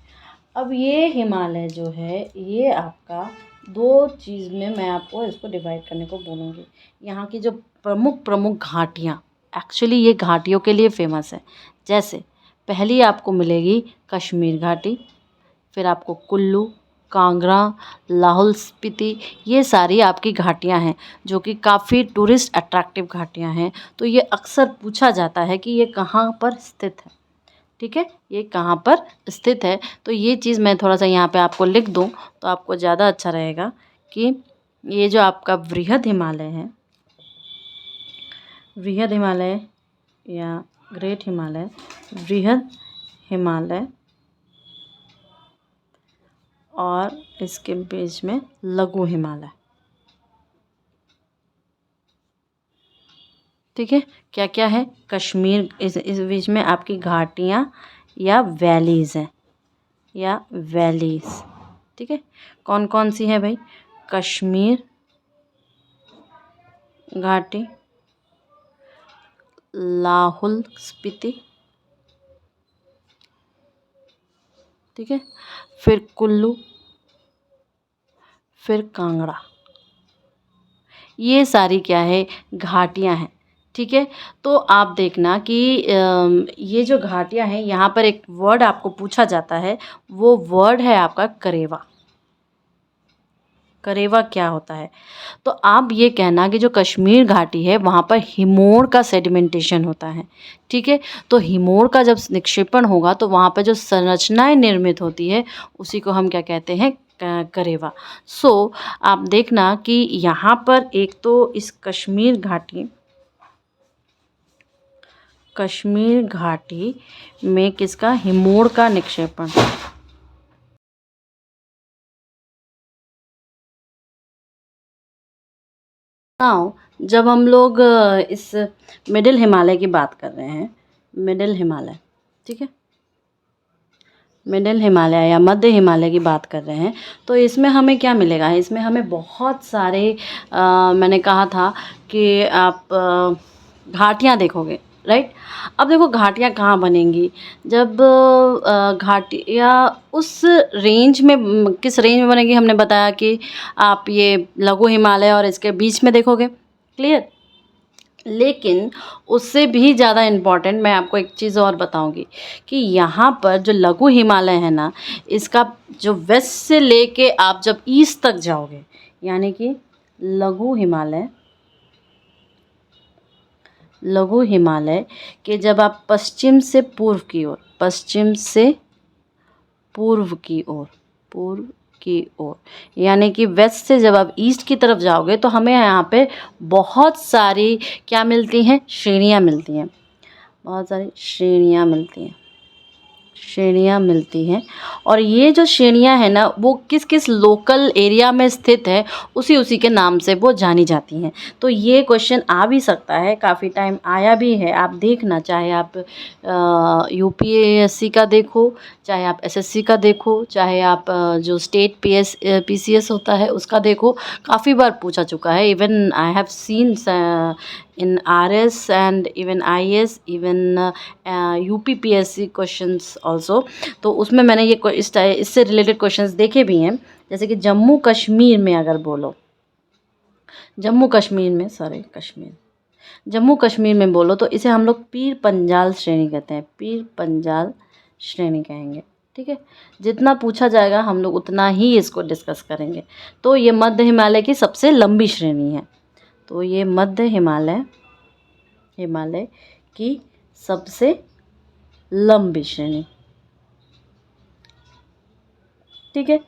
अब ये हिमालय जो है, ये आपका दो चीज़ में मैं आपको इसको डिवाइड करने को बोलूँगी। यहाँ की जो प्रमुख प्रमुख घाटियाँ, एक्चुअली ये घाटियों के लिए फेमस है। जैसे पहली आपको मिलेगी कश्मीर घाटी, फिर आपको कुल्लू, कांगड़ा, लाहौल स्पीति, ये सारी आपकी घाटियाँ हैं जो कि काफ़ी टूरिस्ट अट्रैक्टिव घाटियाँ हैं। तो ये अक्सर पूछा जाता है कि ये कहाँ पर स्थित है, ठीक है, ये कहाँ पर स्थित है। तो ये चीज़ मैं थोड़ा सा यहाँ पे आपको लिख दूँ तो आपको ज़्यादा अच्छा रहेगा कि ये जो आपका वृहद हिमालय है, वृहद हिमालय या ग्रेट हिमालय, वृहद हिमालय और इसके बीच में लघु हिमालय, ठीक है। क्या क्या है, कश्मीर, इस बीच में आपकी घाटियाँ या वैलीज़ हैं, या वैलीज़, ठीक है। कौन कौन सी है भाई, कश्मीर घाटी, लाहौल स्पीति, ठीक है, फिर कुल्लू, फिर कांगड़ा, ये सारी क्या है, घाटियाँ हैं, ठीक है। तो आप देखना कि ये जो घाटियाँ हैं, यहाँ पर एक वर्ड आपको पूछा जाता है, वो वर्ड है आपका करेवा, करेवा क्या होता है? तो आप ये कहना कि जो कश्मीर घाटी है वहाँ पर हिमोर का सेडिमेंटेशन होता है, ठीक है। तो हिमोर का जब निक्षेपण होगा तो वहाँ पर जो संरचनाएं निर्मित होती है उसी को हम क्या कहते हैं? करेवा। सो आप देखना कि यहाँ पर एक तो इस कश्मीर घाटी में किसका? हिमोर का निक्षेपण। नाउ जब हम लोग इस मिडिल हिमालय की बात कर रहे हैं, मिडिल हिमालय, ठीक है, मिडिल हिमालय या मध्य हिमालय की बात कर रहे हैं, तो इसमें हमें क्या मिलेगा? इसमें हमें बहुत सारे मैंने कहा था कि आप घाटियाँ देखोगे, राइट। अब देखो घाटियाँ कहाँ बनेंगी? जब घाटियाँ उस रेंज में किस रेंज में बनेगी? हमने बताया कि आप ये लघु हिमालय और इसके बीच में देखोगे, क्लियर। लेकिन उससे भी ज़्यादा इम्पॉर्टेंट मैं आपको एक चीज़ और बताऊंगी कि यहाँ पर जो लघु हिमालय है ना, इसका जो वेस्ट से लेके आप जब ईस्ट तक जाओगे, यानी कि लघु हिमालय, लघु हिमालय के जब आप पश्चिम से पूर्व की ओर, पश्चिम से पूर्व की ओर, पूर्व की ओर, यानी कि वेस्ट से जब आप ईस्ट की तरफ जाओगे तो हमें यहाँ पे बहुत सारी क्या मिलती हैं? श्रेणियाँ मिलती हैं, बहुत सारी श्रेणियाँ मिलती हैं, श्रेणियाँ मिलती हैं। और ये जो श्रेणियाँ हैं ना, वो किस किस लोकल एरिया में स्थित है, उसी उसी के नाम से वो जानी जाती हैं। तो ये क्वेश्चन आ भी सकता है, काफ़ी टाइम आया भी है। आप देखना, चाहे आप यूपीएससी का देखो, चाहे आप एसएससी का देखो, चाहे आप जो स्टेट पीसीएस होता है उसका देखो, काफ़ी बार पूछा चुका है। Even I have seen in RS and even IS, even UPPSC questions also. तो उसमें मैंने ये इससे रिलेटेड क्वेश्चंस देखे भी हैं। जैसे कि जम्मू कश्मीर में अगर बोलो, जम्मू कश्मीर में, सॉरी कश्मीर, जम्मू कश्मीर में बोलो तो इसे हम लोग पीर पंजाल श्रेणी कहते हैं, पीर पंजाल श्रेणी कहेंगे, ठीक है। जितना पूछा जाएगा हम लोग उतना ही इसको डिस्कस करेंगे। तो ये मध्य हिमालय की सबसे लंबी श्रेणी है। तो ये मध्य हिमालय, हिमालय की सबसे लंबी श्रेणी, ठीक है।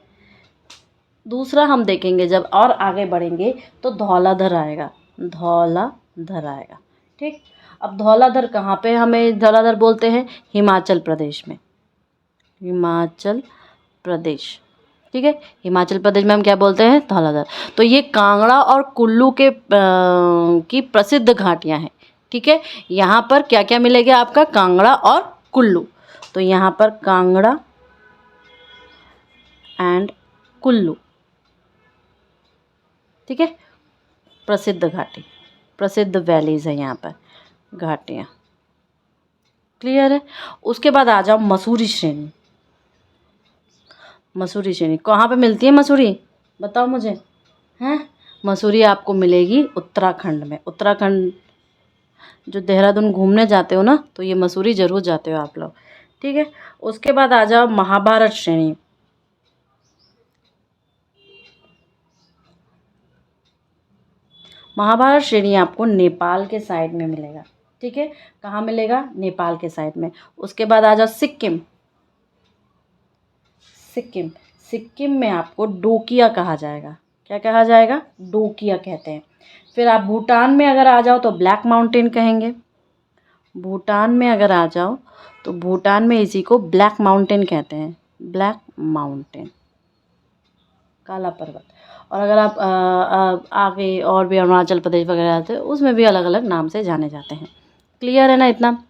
दूसरा हम देखेंगे, जब और आगे बढ़ेंगे तो धौलाधर आएगा, धौलाधर आएगा, ठीक। अब धौलाधर कहाँ पे हमें धौलाधर बोलते हैं? हिमाचल प्रदेश में, हिमाचल प्रदेश, ठीक है। हिमाचल प्रदेश में हम क्या बोलते हैं? धौलाधर। तो ये कांगड़ा और कुल्लू के की प्रसिद्ध घाटियाँ हैं, ठीक है। यहाँ पर क्या क्या मिलेगा आपका? कांगड़ा और कुल्लू। तो यहाँ पर कांगड़ा एंड कुल्लू, ठीक है, प्रसिद्ध घाटी, प्रसिद्ध वैलीज है यहाँ पर, घाटियाँ, क्लियर है। उसके बाद आ जाओ मसूरी श्रेणी। मसूरी श्रेणी कहाँ पे मिलती है? मसूरी बताओ मुझे, हैं? मसूरी आपको मिलेगी उत्तराखंड में। उत्तराखंड जो देहरादून घूमने जाते हो ना, तो ये मसूरी ज़रूर जाते हो आप लोग, ठीक है। उसके बाद आ जाओ महाभारत श्रेणी। महाभारत श्रेणी आपको नेपाल के साइड में मिलेगा, ठीक है। कहाँ मिलेगा? नेपाल के साइड में। उसके बाद आ जाओ सिक्किम। सिक्किम, सिक्किम में आपको डोकिया कहा जाएगा। क्या कहा जाएगा? डोकिया कहते हैं। फिर आप भूटान में अगर आ जाओ तो ब्लैक माउंटेन कहेंगे। भूटान में अगर आ जाओ तो भूटान में इसी को ब्लैक माउंटेन कहते हैं, ब्लैक माउंटेन, काला पर्वत। और अगर आप आगे और भी अरुणाचल प्रदेश वगैरह आते हैं, उसमें भी अलग अलग नाम से जाने जाते हैं, क्लियर है ना इतना।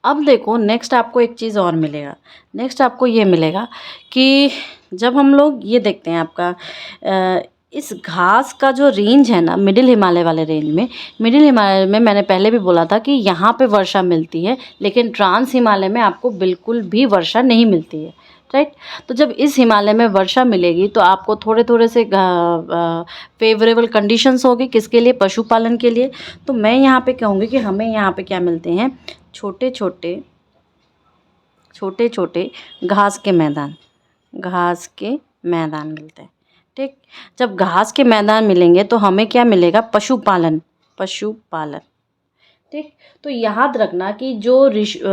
अब देखो नेक्स्ट आपको एक चीज़ और मिलेगा। नेक्स्ट आपको ये मिलेगा कि जब हम लोग ये देखते हैं आपका इस घास का जो रेंज है ना, मिडिल हिमालय वाले रेंज में, मिडिल हिमालय में मैंने पहले भी बोला था कि यहाँ पे वर्षा मिलती है, लेकिन ट्रांस हिमालय में आपको बिल्कुल भी वर्षा नहीं मिलती है, राइट। तो जब इस हिमालय में वर्षा मिलेगी तो आपको थोड़े थोड़े से फेवरेबल कंडीशंस होगी, किसके लिए? पशुपालन के लिए। तो मैं यहाँ पे कहूँगी कि हमें यहाँ पे क्या मिलते हैं? छोटे छोटे, छोटे छोटे घास के मैदान, घास के मैदान मिलते हैं, ठीक। जब घास के मैदान मिलेंगे तो हमें क्या मिलेगा? पशुपालन, पशुपालन। ठीक। तो याद रखना कि जो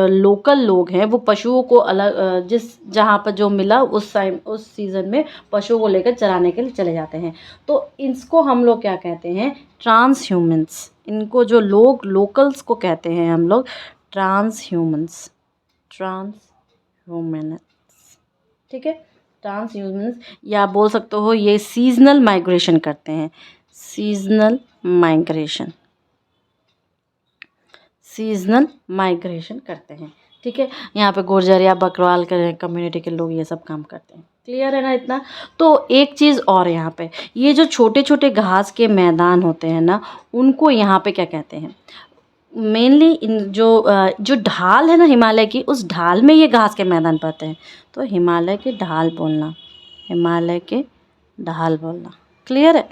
लोकल लोग हैं वो पशुओं को अलग जिस जहाँ पर जो मिला उस टाइम उस सीज़न में पशुओं को लेकर चराने के लिए चले जाते हैं। तो इसको हम लोग क्या कहते हैं? Trans humans. इनको जो लोग लोकल्स को कहते हैं हम लोग ट्रांस ह्यूमन्स, ट्रांस ह्यूमन्स। ठीक है, ट्रांस ह्यूमन्स। या आप बोल सकते हो ये सीजनल माइग्रेशन करते हैं, सीजनल माइग्रेशन, सीजनल माइग्रेशन करते हैं। ठीक है, यहाँ पे गुर्जर या बकरवाल के कम्युनिटी के लोग ये सब काम करते हैं। क्लियर है ना इतना? तो एक चीज़ और यहाँ पे, ये जो छोटे छोटे घास के मैदान होते हैं ना, उनको यहाँ पे क्या कहते हैं? मेनली इन जो ढाल है ना हिमालय की, उस ढाल में ये घास के मैदान पड़ते हैं। तो हिमालय के ढाल बोलना, हिमालय के ढाल बोलना। क्लियर है?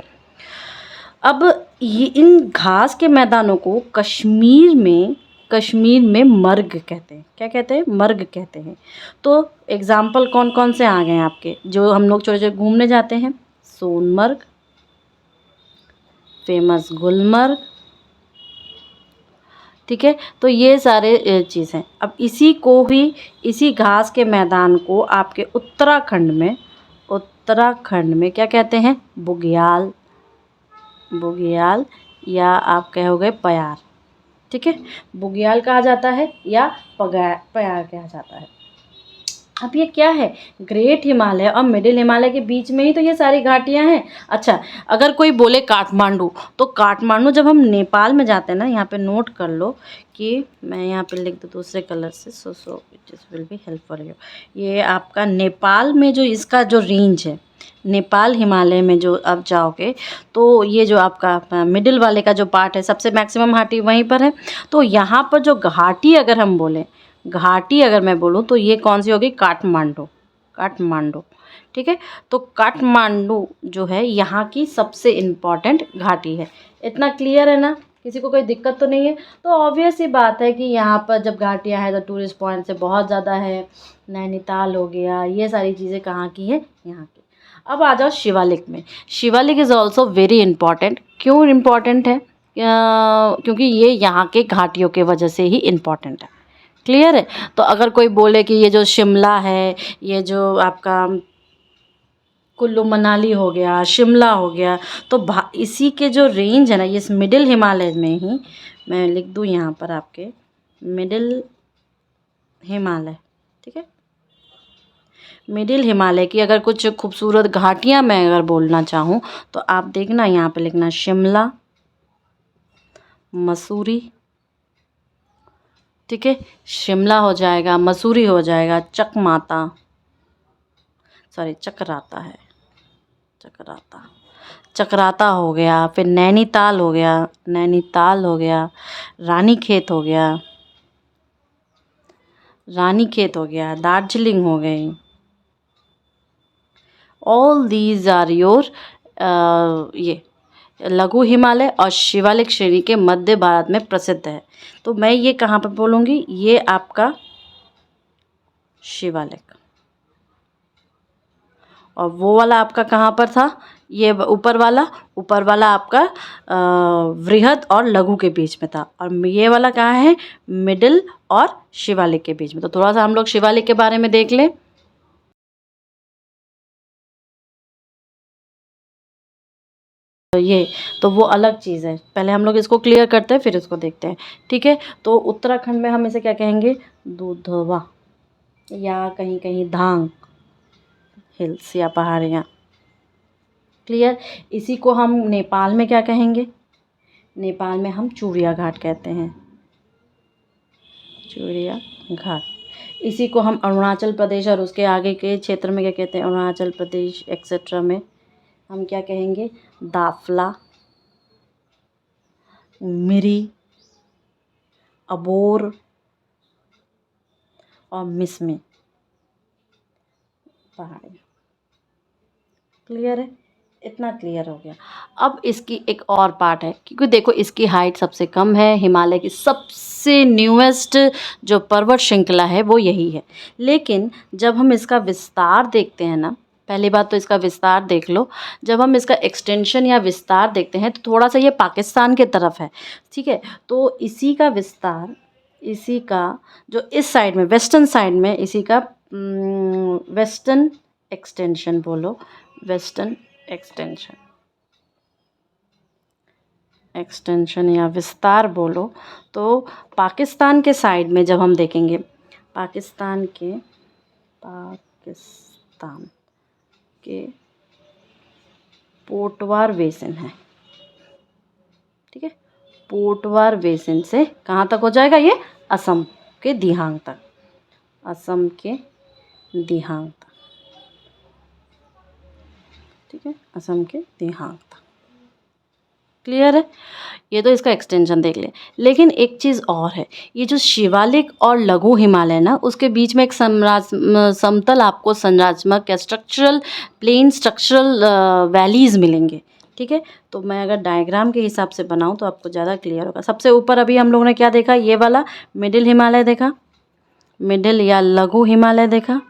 अब ये इन घास के मैदानों को कश्मीर में मर्ग कहते हैं। क्या कहते हैं? मर्ग कहते हैं। तो एग्जाम्पल कौन कौन से आ गए आपके, जो हम लोग छोटे छोटे घूमने जाते हैं? सोनमर्ग, फेमस गुलमर्ग। ठीक है, तो ये सारे चीज़ हैं। अब इसी घास के मैदान को आपके उत्तराखंड में क्या कहते हैं? बुग्याल, बुग्याल, या आप कहोगे प्यार। ठीक है, बुग्याल कहा जाता है या प्यार कहा जाता है। अब ये क्या है? ग्रेट हिमालय और मिडिल हिमालय के बीच में ही तो ये सारी घाटियाँ हैं। अच्छा, अगर कोई बोले काठमांडू, तो काठमांडू जब हम नेपाल में जाते हैं ना, यहाँ पे नोट कर लो कि मैं यहाँ पे लिख दूँ दूसरे कलर से, so it is will be help for you. ये आपका नेपाल में जो इसका जो रेंज है, नेपाल हिमालय में जो आप जाओगे, तो ये जो आपका मिडिल वाले का जो पार्ट है, सबसे मैक्सिमम घाटी वहीं पर है। तो यहाँ पर जो घाटी अगर हम बोलें, घाटी अगर मैं बोलूँ तो ये कौन सी होगी? काठमांडू, काठमांडू। ठीक है, तो काठमांडू जो है यहाँ की सबसे इम्पॉर्टेंट घाटी है। इतना क्लियर है ना? किसी को कोई दिक्कत तो नहीं है? तो ऑब्वियस ही बात है कि यहाँ पर जब घाटियाँ हैं तो टूरिस्ट पॉइंट से बहुत ज़्यादा है। नैनीताल हो गया, ये सारी चीज़ें कहाँ की है? यहाँ की। अब आ जाओ शिवालिक में। Shivalik is also very important. क्यों इम्पॉर्टेंट है? क्योंकि ये यहाँ के घाटियों के वजह से ही इम्पॉर्टेंट है। क्लियर है? तो अगर कोई बोले कि ये जो शिमला है, ये जो आपका कुल्लू मनाली हो गया, शिमला हो गया, तो इसी के जो रेंज है ना, ये इस मिडिल हिमालय में ही, मैं लिख दूँ यहाँ पर आपके मिडिल हिमालय। ठीक है, मिडिल हिमालय की अगर कुछ खूबसूरत घाटियाँ मैं अगर बोलना चाहूँ तो आप देखना, यहाँ पे लिखना शिमला, मसूरी। ठीक है, शिमला हो जाएगा, मसूरी हो जाएगा, चकराता है, चकराता हो गया, फिर नैनीताल हो गया, रानीखेत हो गया, दार्जिलिंग हो गई। ऑल दीज आर योर ये लघु हिमालय और शिवालिक श्रेणी के मध्य भारत में प्रसिद्ध है। तो मैं ये कहाँ पर बोलूँगी? ये आपका शिवालिक। और वो वाला आपका कहाँ पर था? ये ऊपर वाला आपका वृहद और लघु के बीच में था। और ये वाला कहाँ है? मिडिल और शिवालिक के बीच में। तो थोड़ा सा हम लोग शिवालिक के बारे में देख लें। तो वो अलग चीज़ है, पहले हम लोग इसको क्लियर करते हैं फिर इसको देखते हैं। ठीक है, तो उत्तराखंड में हम इसे क्या कहेंगे? दुधवा, या कहीं कहीं धांग हिल्स या पहाड़ियाँ। क्लियर? इसी को हम नेपाल में क्या कहेंगे? नेपाल में हम चूड़िया घाट कहते हैं, चूड़िया घाट। इसी को हम अरुणाचल प्रदेश और उसके आगे के क्षेत्र में क्या कहते हैं? अरुणाचल प्रदेश एक्सेट्रा में हम क्या कहेंगे? दाफला, मिरी, अबोर और मिसमी पहाड़ी। क्लियर है? इतना क्लियर हो गया। अब इसकी एक और पार्ट है, क्योंकि देखो इसकी हाइट सबसे कम है, हिमालय की सबसे न्यूएस्ट जो पर्वत श्रृंखला है वो यही है। लेकिन जब हम इसका विस्तार देखते हैं ना, पहली बात तो इसका विस्तार देख लो। जब हम इसका एक्सटेंशन या विस्तार देखते हैं तो थोड़ा सा ये पाकिस्तान के तरफ है, ठीक है। तो इसी का विस्तार, इसी का जो इस साइड में वेस्टर्न साइड में, इसी का वेस्टर्न एक्सटेंशन बोलो, वेस्टर्न एक्सटेंशन, एक्सटेंशन या विस्तार बोलो। तो पाकिस्तान के साइड में जब हम देखेंगे, पाकिस्तान के पोटवार बेसिन है, ठीक है। पोटवार बेसिन से कहाँ तक हो जाएगा ये? असम के दिहांग तक, असम के दिहांग तक, ठीक है, असम के दिहांग तक। क्लियर है? ये तो इसका एक्सटेंशन देख ले। लेकिन एक चीज़ और है, ये जो शिवालिक और लघु हिमालय ना, उसके बीच में एक समतल आपको संरचनात्मक या स्ट्रक्चरल प्लेन स्ट्रक्चरल वैलीज मिलेंगे, ठीक है। तो मैं अगर डायग्राम के हिसाब से बनाऊं तो आपको ज़्यादा क्लियर होगा। सबसे ऊपर अभी हम लोगों ने क्या देखा? ये वाला मिडिल हिमालय देखा, मिडिल या लघु हिमालय देखा,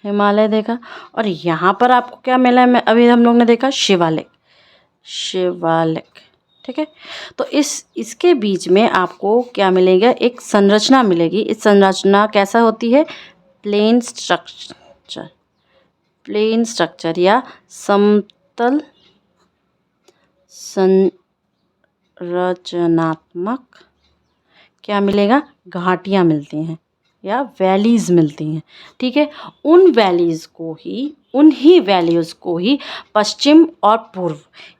हिमालय देखा। और यहाँ पर आपको क्या मिला है? अभी हम लोग ने देखा शिवालिक, शिवालिक, ठीक है। तो इसके बीच में आपको क्या मिलेगा? एक संरचना मिलेगी। इस संरचना कैसा होती है? प्लेन स्ट्रक्चर, प्लेन स्ट्रक्चर या समतल संरचनात्मक क्या मिलेगा? घाटियाँ मिलती हैं या वैलीज़ मिलती हैं, ठीक है। उन वैलीज़ को ही, उन्हीं वैल्यूज़ को ही पश्चिम और पूर्व,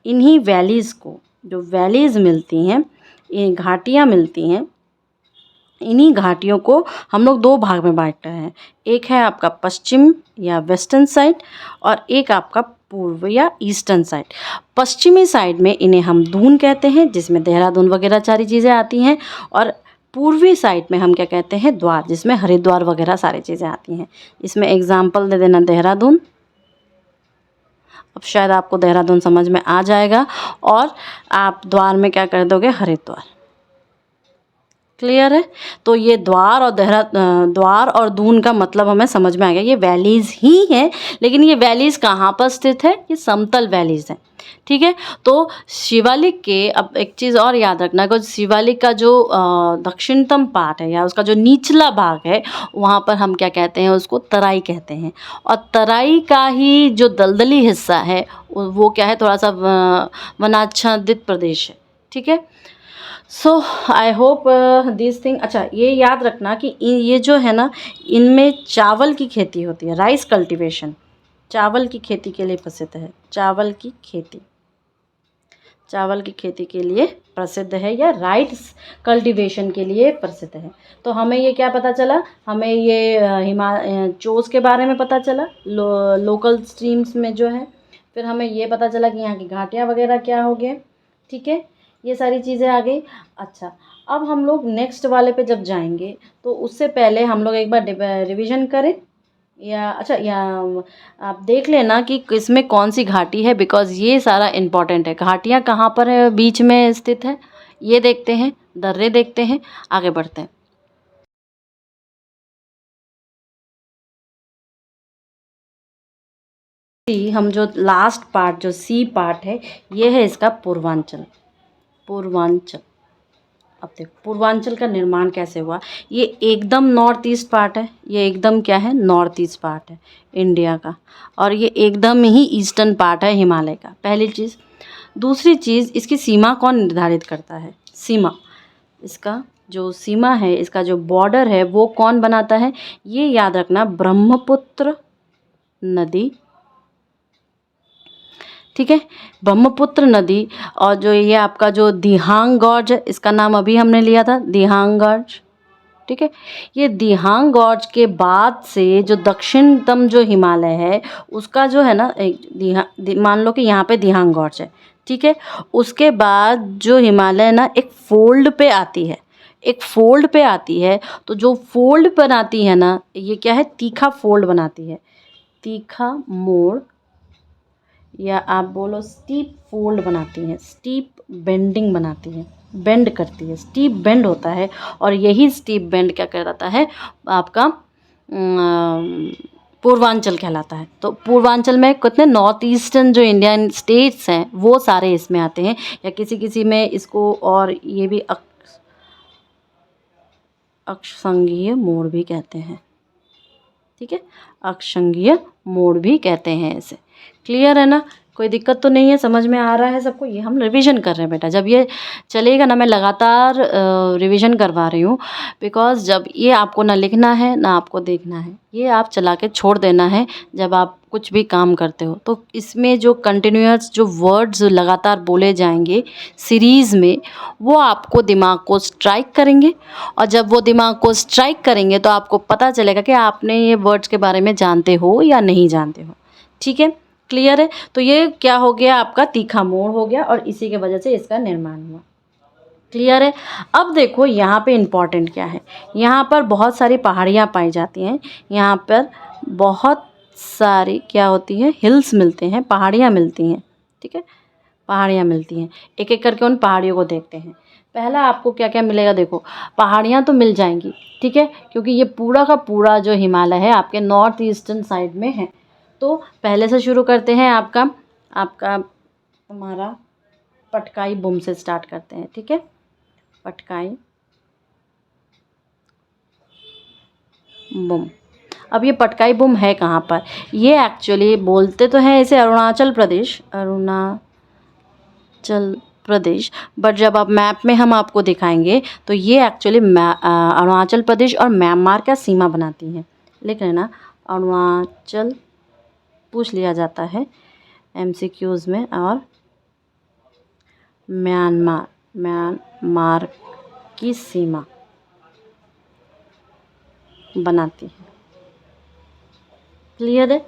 इन्हीं वैलीज़ को, जो वैलीज़ मिलती हैं, ये घाटियाँ मिलती हैं, इन्हीं घाटियों को हम लोग दो भाग में बांट रहे हैं। एक है आपका पश्चिम या वेस्टर्न साइड, और एक आपका पूर्व या ईस्टर्न साइड। पश्चिमी साइड में इन्हें हम दून कहते हैं, जिसमें देहरादून वगैरह सारी चीज़ें आती हैं। और पूर्वी साइड में हम क्या कहते हैं? द्वार, जिसमें हरिद्वार वगैरह सारी चीज़ें आती हैं। इसमें एग्जाम्पल दे देना देहरादून। अब शायद आपको देहरादून समझ में आ जाएगा, और आप द्वार में क्या कर दोगे? हरिद्वार। क्लियर है? तो ये द्वार और द्वार और दून का मतलब हमें समझ में आ गया। ये वैलीज़ ही हैं, लेकिन ये वैलीज़ कहाँ पर स्थित है? ये समतल वैलीज़ हैं, ठीक है। तो शिवालिक के, अब एक चीज़ और याद रखना, कि शिवालिक का जो दक्षिणतम पार्ट है या उसका जो निचला भाग है, वहाँ पर हम क्या कहते हैं? उसको तराई कहते हैं। और तराई का ही जो दलदली हिस्सा है वो क्या है? थोड़ा सा वनाच्छादित प्रदेश है, ठीक है। सो आई होप दिस थिंग। अच्छा, ये याद रखना कि ये जो है ना, इनमें चावल की खेती होती है, राइस कल्टीवेशन, चावल की खेती के लिए प्रसिद्ध है। चावल की खेती, चावल की खेती के लिए प्रसिद्ध है, या राइस कल्टीवेशन के लिए प्रसिद्ध है। तो हमें ये क्या पता चला? हमें ये चोस के बारे में पता चला, लोकल स्ट्रीम्स में जो है। फिर हमें ये पता चला कि यहाँ की घाटियाँ वगैरह क्या हो गए, ठीक है। ये सारी चीज़ें आ गई। अच्छा, अब हम लोग नेक्स्ट वाले पे जब जाएंगे तो उससे पहले हम लोग एक बार रिवीजन करें, या अच्छा, या आप देख लेना कि किसमें कौन सी घाटी है, बिकॉज़ ये सारा इम्पॉर्टेंट है। घाटियाँ कहाँ पर है, बीच में स्थित है, ये देखते हैं, दर्रे देखते हैं, आगे बढ़ते हैं। हम जो लास्ट पार्ट, जो सी पार्ट है, ये है इसका पूर्वांचल, पूर्वांचल। अब देखो पूर्वांचल का निर्माण कैसे हुआ। ये एकदम नॉर्थ ईस्ट पार्ट है, ये एकदम क्या है? नॉर्थ ईस्ट पार्ट है इंडिया का, और ये एकदम ही ईस्टर्न पार्ट है हिमालय का, पहली चीज़। दूसरी चीज़, इसकी सीमा कौन निर्धारित करता है? सीमा, इसका जो सीमा है, इसका जो बॉर्डर है, वो कौन बनाता है? ये याद रखना, ब्रह्मपुत्र नदी, ठीक है, ब्रह्मपुत्र नदी। और जो ये आपका जो दिहांग गॉर्ज है, इसका नाम अभी हमने लिया था, दिहांग गॉर्ज, ठीक है। ये दिहांग गॉर्ज के बाद से जो दक्षिणतम जो हिमालय है, उसका जो है ना, मान लो कि यहाँ पे दिहांग गॉर्ज है, ठीक है। उसके बाद जो हिमालय है ना, एक फोल्ड पे आती है, एक फोल्ड पे आती है। तो जो फोल्ड बनाती है ना, ये क्या है? तीखा फोल्ड बनाती है, तीखा मोड़, या आप बोलो स्टीप फोल्ड बनाती हैं, स्टीप बेंडिंग बनाती है, बेंड करती है, स्टीप बेंड होता है। और यही स्टीप बेंड क्या कहलाता है? आपका पूर्वांचल कहलाता है। तो पूर्वांचल में कितने नॉर्थ ईस्टर्न जो इंडियन स्टेट्स हैं वो सारे इसमें आते हैं, या किसी किसी में इसको और ये भी अक्षांगीय मोड़ भी कहते हैं। ठीक है, अक्षांगीय मोड़ भी कहते हैं इसे। क्लियर है ना, कोई दिक्कत तो नहीं है, समझ में आ रहा है सबको। ये हम रिवीजन कर रहे हैं बेटा, जब ये चलेगा ना, मैं लगातार रिवीजन करवा रही हूँ, बिकॉज जब ये आपको ना लिखना है ना आपको देखना है, ये आप चला के छोड़ देना है जब आप कुछ भी काम करते हो। तो इसमें जो कंटिन्यूअस जो वर्ड्स लगातार बोले जाएंगे सीरीज़ में, वो आपको दिमाग को स्ट्राइक करेंगे, और जब वो दिमाग को स्ट्राइक करेंगे तो आपको पता चलेगा कि आपने ये वर्ड्स के बारे में जानते हो या नहीं जानते हो। ठीक है, क्लियर है। तो ये क्या हो गया, आपका तीखा मोड़ हो गया, और इसी के वजह से इसका निर्माण हुआ। क्लियर है। अब देखो यहाँ पे इम्पॉर्टेंट क्या है, यहाँ पर बहुत सारी पहाड़ियाँ पाई जाती हैं, यहाँ पर बहुत सारी क्या होती है, हिल्स मिलते हैं, पहाड़ियाँ मिलती हैं। ठीक है, पहाड़ियाँ मिलती हैं। एक एक करके उन पहाड़ियों को देखते हैं। पहला आपको क्या क्या मिलेगा, देखो पहाड़ियाँ तो मिल जाएंगी, ठीक है, क्योंकि ये पूरा का पूरा जो हिमालय है आपके नॉर्थ ईस्टर्न साइड में है। तो पहले से शुरू करते हैं, आपका हमारा पटकाई बुम से स्टार्ट करते हैं। ठीक है, पटकाई बुम। अब ये पटकाई बुम है कहाँ पर, ये एक्चुअली बोलते तो हैं इसे अरुणाचल प्रदेश, बट जब आप मैप में हम आपको दिखाएंगे तो ये एक्चुअली अरुणाचल प्रदेश और म्यांमार का सीमा बनाती है। लिख लेना, अरुणाचल पूछ लिया जाता है MCQs में, और म्यांमार की सीमा बनाती है। क्लियर है।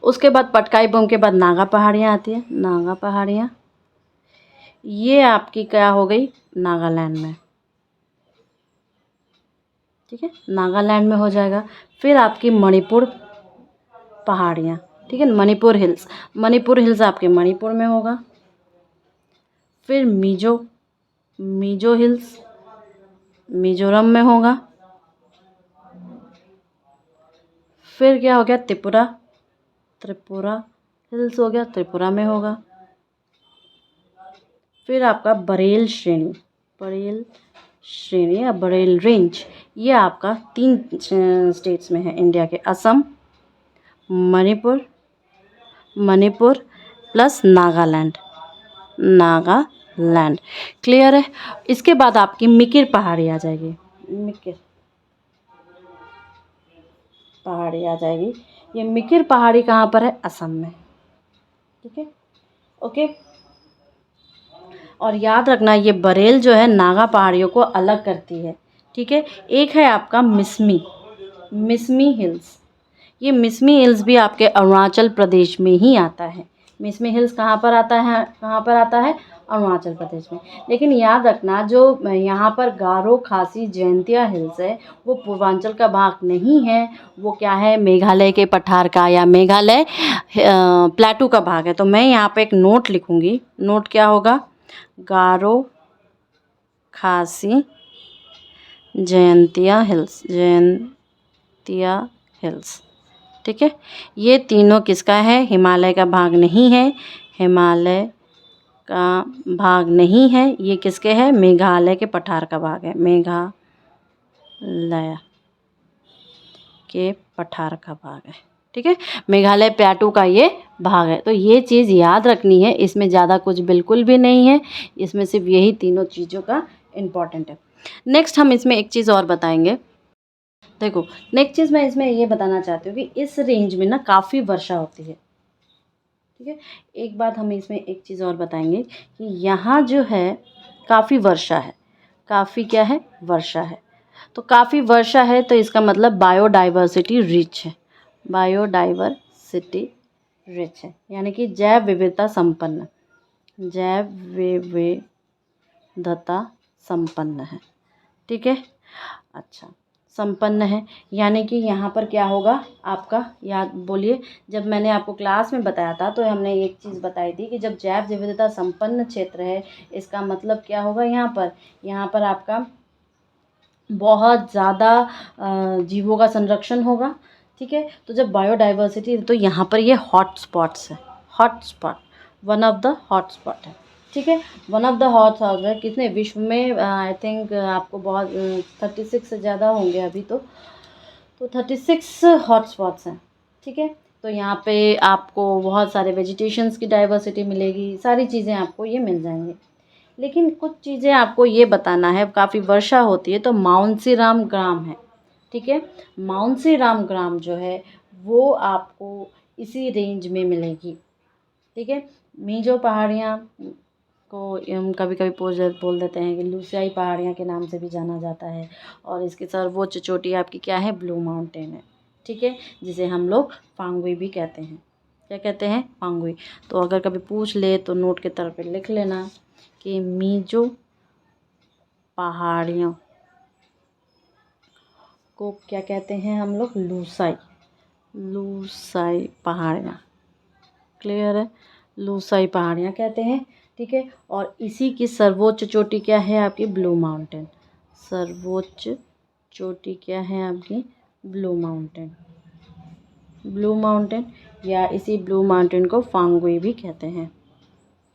उसके बाद पटकाई बम के बाद नागा पहाड़ियाँ आती है। नागा पहाड़ियाँ ये आपकी क्या हो गई, नागालैंड में। ठीक है, नागालैंड में हो जाएगा। फिर आपकी मणिपुर पहाड़ियाँ, ठीक है, मणिपुर हिल्स आपके मणिपुर में होगा। फिर मिजो हिल्स मिजोरम में होगा। फिर क्या हो गया, त्रिपुरा हिल्स हो गया, त्रिपुरा में होगा। फिर आपका बरेल श्रेणी या बरेल रेंज, ये आपका 3 स्टेट्स में है इंडिया के, असम, मणिपुर प्लस नागालैंड। क्लियर है। इसके बाद आपकी मिकिर पहाड़ी आ जाएगी। ये मिकिर पहाड़ी कहाँ पर है, असम में। ठीक है, ओके। और याद रखना, ये बरेल जो है नागा पहाड़ियों को अलग करती है। ठीक है, एक है आपका मिसमी हिल्स। ये मिसमी हिल्स भी आपके अरुणाचल प्रदेश में ही आता है। मिसमी हिल्स कहाँ पर आता है, अरुणाचल प्रदेश में। लेकिन याद रखना, जो यहाँ पर गारो खासी जयंतिया हिल्स है वो पूर्वांचल का भाग नहीं है, वो क्या है, मेघालय के पठार का या मेघालय प्लेटू का भाग है। तो मैं यहाँ पे एक नोट लिखूँगी। नोट क्या होगा, गारो खासी जयंतिया हिल्स। ठीक है, ये तीनों किसका है, हिमालय का भाग नहीं है, ये किसके है, मेघालय के पठार का भाग है, मेघालय के पठार का भाग है। ठीक है, मेघालय प्लेटू का ये भाग है। तो ये चीज़ याद रखनी है, इसमें ज़्यादा कुछ बिल्कुल भी नहीं है, इसमें सिर्फ यही तीनों चीज़ों का इम्पोर्टेंट है। नेक्स्ट हम इसमें एक चीज़ और बताएंगे। देखो, नेक्स्ट चीज़ मैं इसमें ये बताना चाहती हूँ कि इस रेंज में ना काफ़ी वर्षा होती है। ठीक है, एक बात हम इसमें एक चीज़ और बताएंगे कि यहाँ जो है काफ़ी वर्षा है, काफ़ी क्या है, वर्षा है। तो काफ़ी वर्षा है तो इसका मतलब बायोडाइवर्सिटी रिच है, यानी कि जैव विविधता संपन्न है। ठीक है, अच्छा, संपन्न है, यानी कि यहाँ पर क्या होगा आपका, याद बोलिए, जब मैंने आपको क्लास में बताया था तो हमने एक चीज़ बताई थी कि जब जैव विविधता संपन्न क्षेत्र है, इसका मतलब क्या होगा, यहाँ पर आपका बहुत ज़्यादा जीवों का संरक्षण होगा, ठीक है। तो जब बायोडाइवर्सिटी, तो यहाँ पर ये हॉट स्पॉट्स है, hot spot, one of the hot spot है, ठीक है। One of the hot spot है, कितने विश्व में, आई थिंक आपको बहुत 36 से ज़्यादा होंगे अभी तो 36 हॉट स्पॉट्स हैं, ठीक है। तो यहाँ पे आपको बहुत सारे वेजिटेशंस की डाइवर्सिटी मिलेगी, सारी चीज़ें आपको ये मिल जाएंगी। लेकिन कुछ चीज़ें आपको ये बताना है, काफ़ी वर्षा होती है तो माउंसीराम ग्राम है, ठीक है। माउंसीराम ग्राम जो है वो आपको इसी रेंज में मिलेगी, ठीक है। मीजो पहाड़ियाँ को हम कभी कभी बोल देते हैं कि लूसियाई पहाड़ियाँ के नाम से भी जाना जाता है, और इसकी सर्वोच्च चोटी आपकी क्या है, ब्लू माउंटेन है, ठीक है, जिसे हम लोग फांगुई भी कहते हैं। क्या कहते हैं, फांगुई। तो अगर कभी पूछ ले तो नोट के तौर पे लिख लेना कि मीजो पहाड़ियों को क्या कहते हैं हम लोग, लूसाई, लूसाई पहाड़ियाँ, क्लियर है, लूसाई पहाड़ियाँ कहते हैं, ठीक है। और इसी की सर्वोच्च चोटी क्या है आपकी, ब्लू माउंटेन, सर्वोच्च चोटी क्या है आपकी, ब्लू माउंटेन, ब्लू माउंटेन, या इसी ब्लू माउंटेन को फांगुई भी कहते हैं,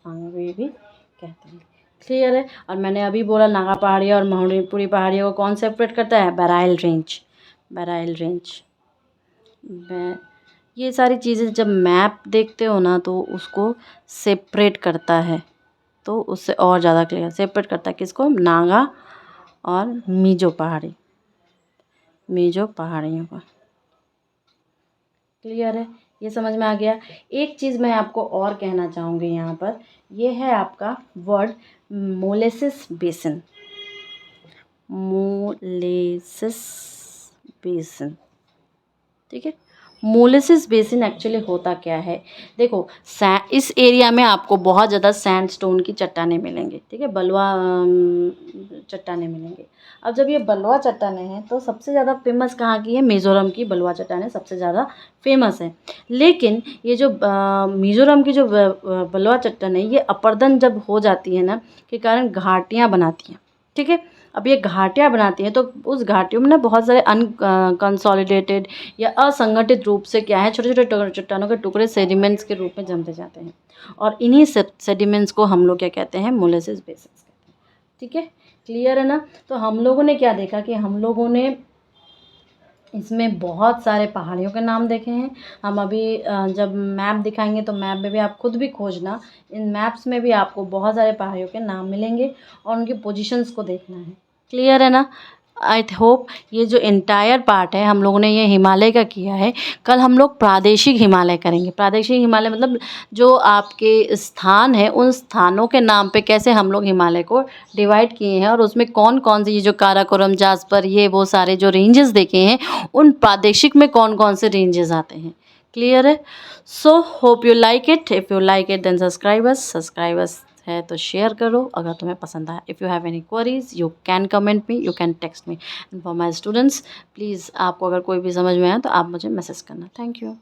फांगुई भी कहते हैं, क्लियर है। और मैंने अभी बोला नागा पहाड़ियाँ और मणिपुरी पहाड़ियों को कौन सेपरेट करता है, बराइल रेंज, बराइल रेंज। ये सारी चीज़ें जब मैप देखते हो ना तो उसको सेपरेट करता है, तो उससे और ज़्यादा क्लियर सेपरेट करता है, किसको, नागा और मीजो पहाड़ी, मीजो पहाड़ियों को, क्लियर है, ये समझ में आ गया। एक चीज़ मैं आपको और कहना चाहूँगी यहाँ पर, ये है आपका word molasses basin, molasses basin, ठीक है। मोलेसिस बेसिन एक्चुअली होता क्या है, देखो इस एरिया में आपको बहुत ज़्यादा सैंडस्टोन की चट्टानें मिलेंगी, ठीक है, बलुआ चट्टानें मिलेंगी। अब जब ये बलुआ चट्टानें हैं तो सबसे ज़्यादा फेमस कहाँ की है, मिज़ोरम की बलुआ चट्टानें सबसे ज़्यादा फेमस है। लेकिन ये जो मिज़ोरम की जो बलुआ चट्टानें, ये अपर्दन जब हो जाती है ना के कारण घाटियाँ बनाती हैं, ठीक है। अब ये घाटियाँ बनाती हैं तो उस घाटियों में ना बहुत सारे अनकंसोलिडेटेड या असंगठित रूप से क्या है, छोटे छोटे चट्टानों के टुकड़े सेडिमेंट्स के रूप में जमते जाते हैं, और इन्हीं सेडिमेंट्स को हम लोग क्या कहते हैं, मोलेसिस बेसिस कहते हैं, ठीक है, क्लियर है ना। तो हम लोगों ने क्या देखा कि हम लोगों ने इसमें बहुत सारे पहाड़ियों के नाम देखे हैं। हम अभी जब मैप दिखाएंगे तो मैप में भी आप खुद भी खोजना, इन मैप्स में भी आपको बहुत सारे पहाड़ियों के नाम मिलेंगे और उनकी पोजीशंस को देखना है, क्लियर है ना। आई होप ये जो एंटायर पार्ट है हम लोगों ने ये हिमालय का किया है, कल हम लोग प्रादेशिक हिमालय करेंगे। प्रादेशिक हिमालय मतलब जो आपके स्थान है उन स्थानों के नाम पे कैसे हम लोग हिमालय को डिवाइड किए हैं, और उसमें कौन कौन से ये जो काराकोरम, जास्पर, ये वो सारे जो रेंजेस देखे हैं उन प्रादेशिक में कौन कौन से रेंजेस आते हैं, क्लियर है। So hope you like it, if you like it then subscribe us है तो शेयर करो अगर तुम्हें पसंद आया। If you have any queries you can comment me, you can text me. And for my students please, आपको अगर कोई भी समझ में आया तो आप मुझे मैसेज करना। Thank you.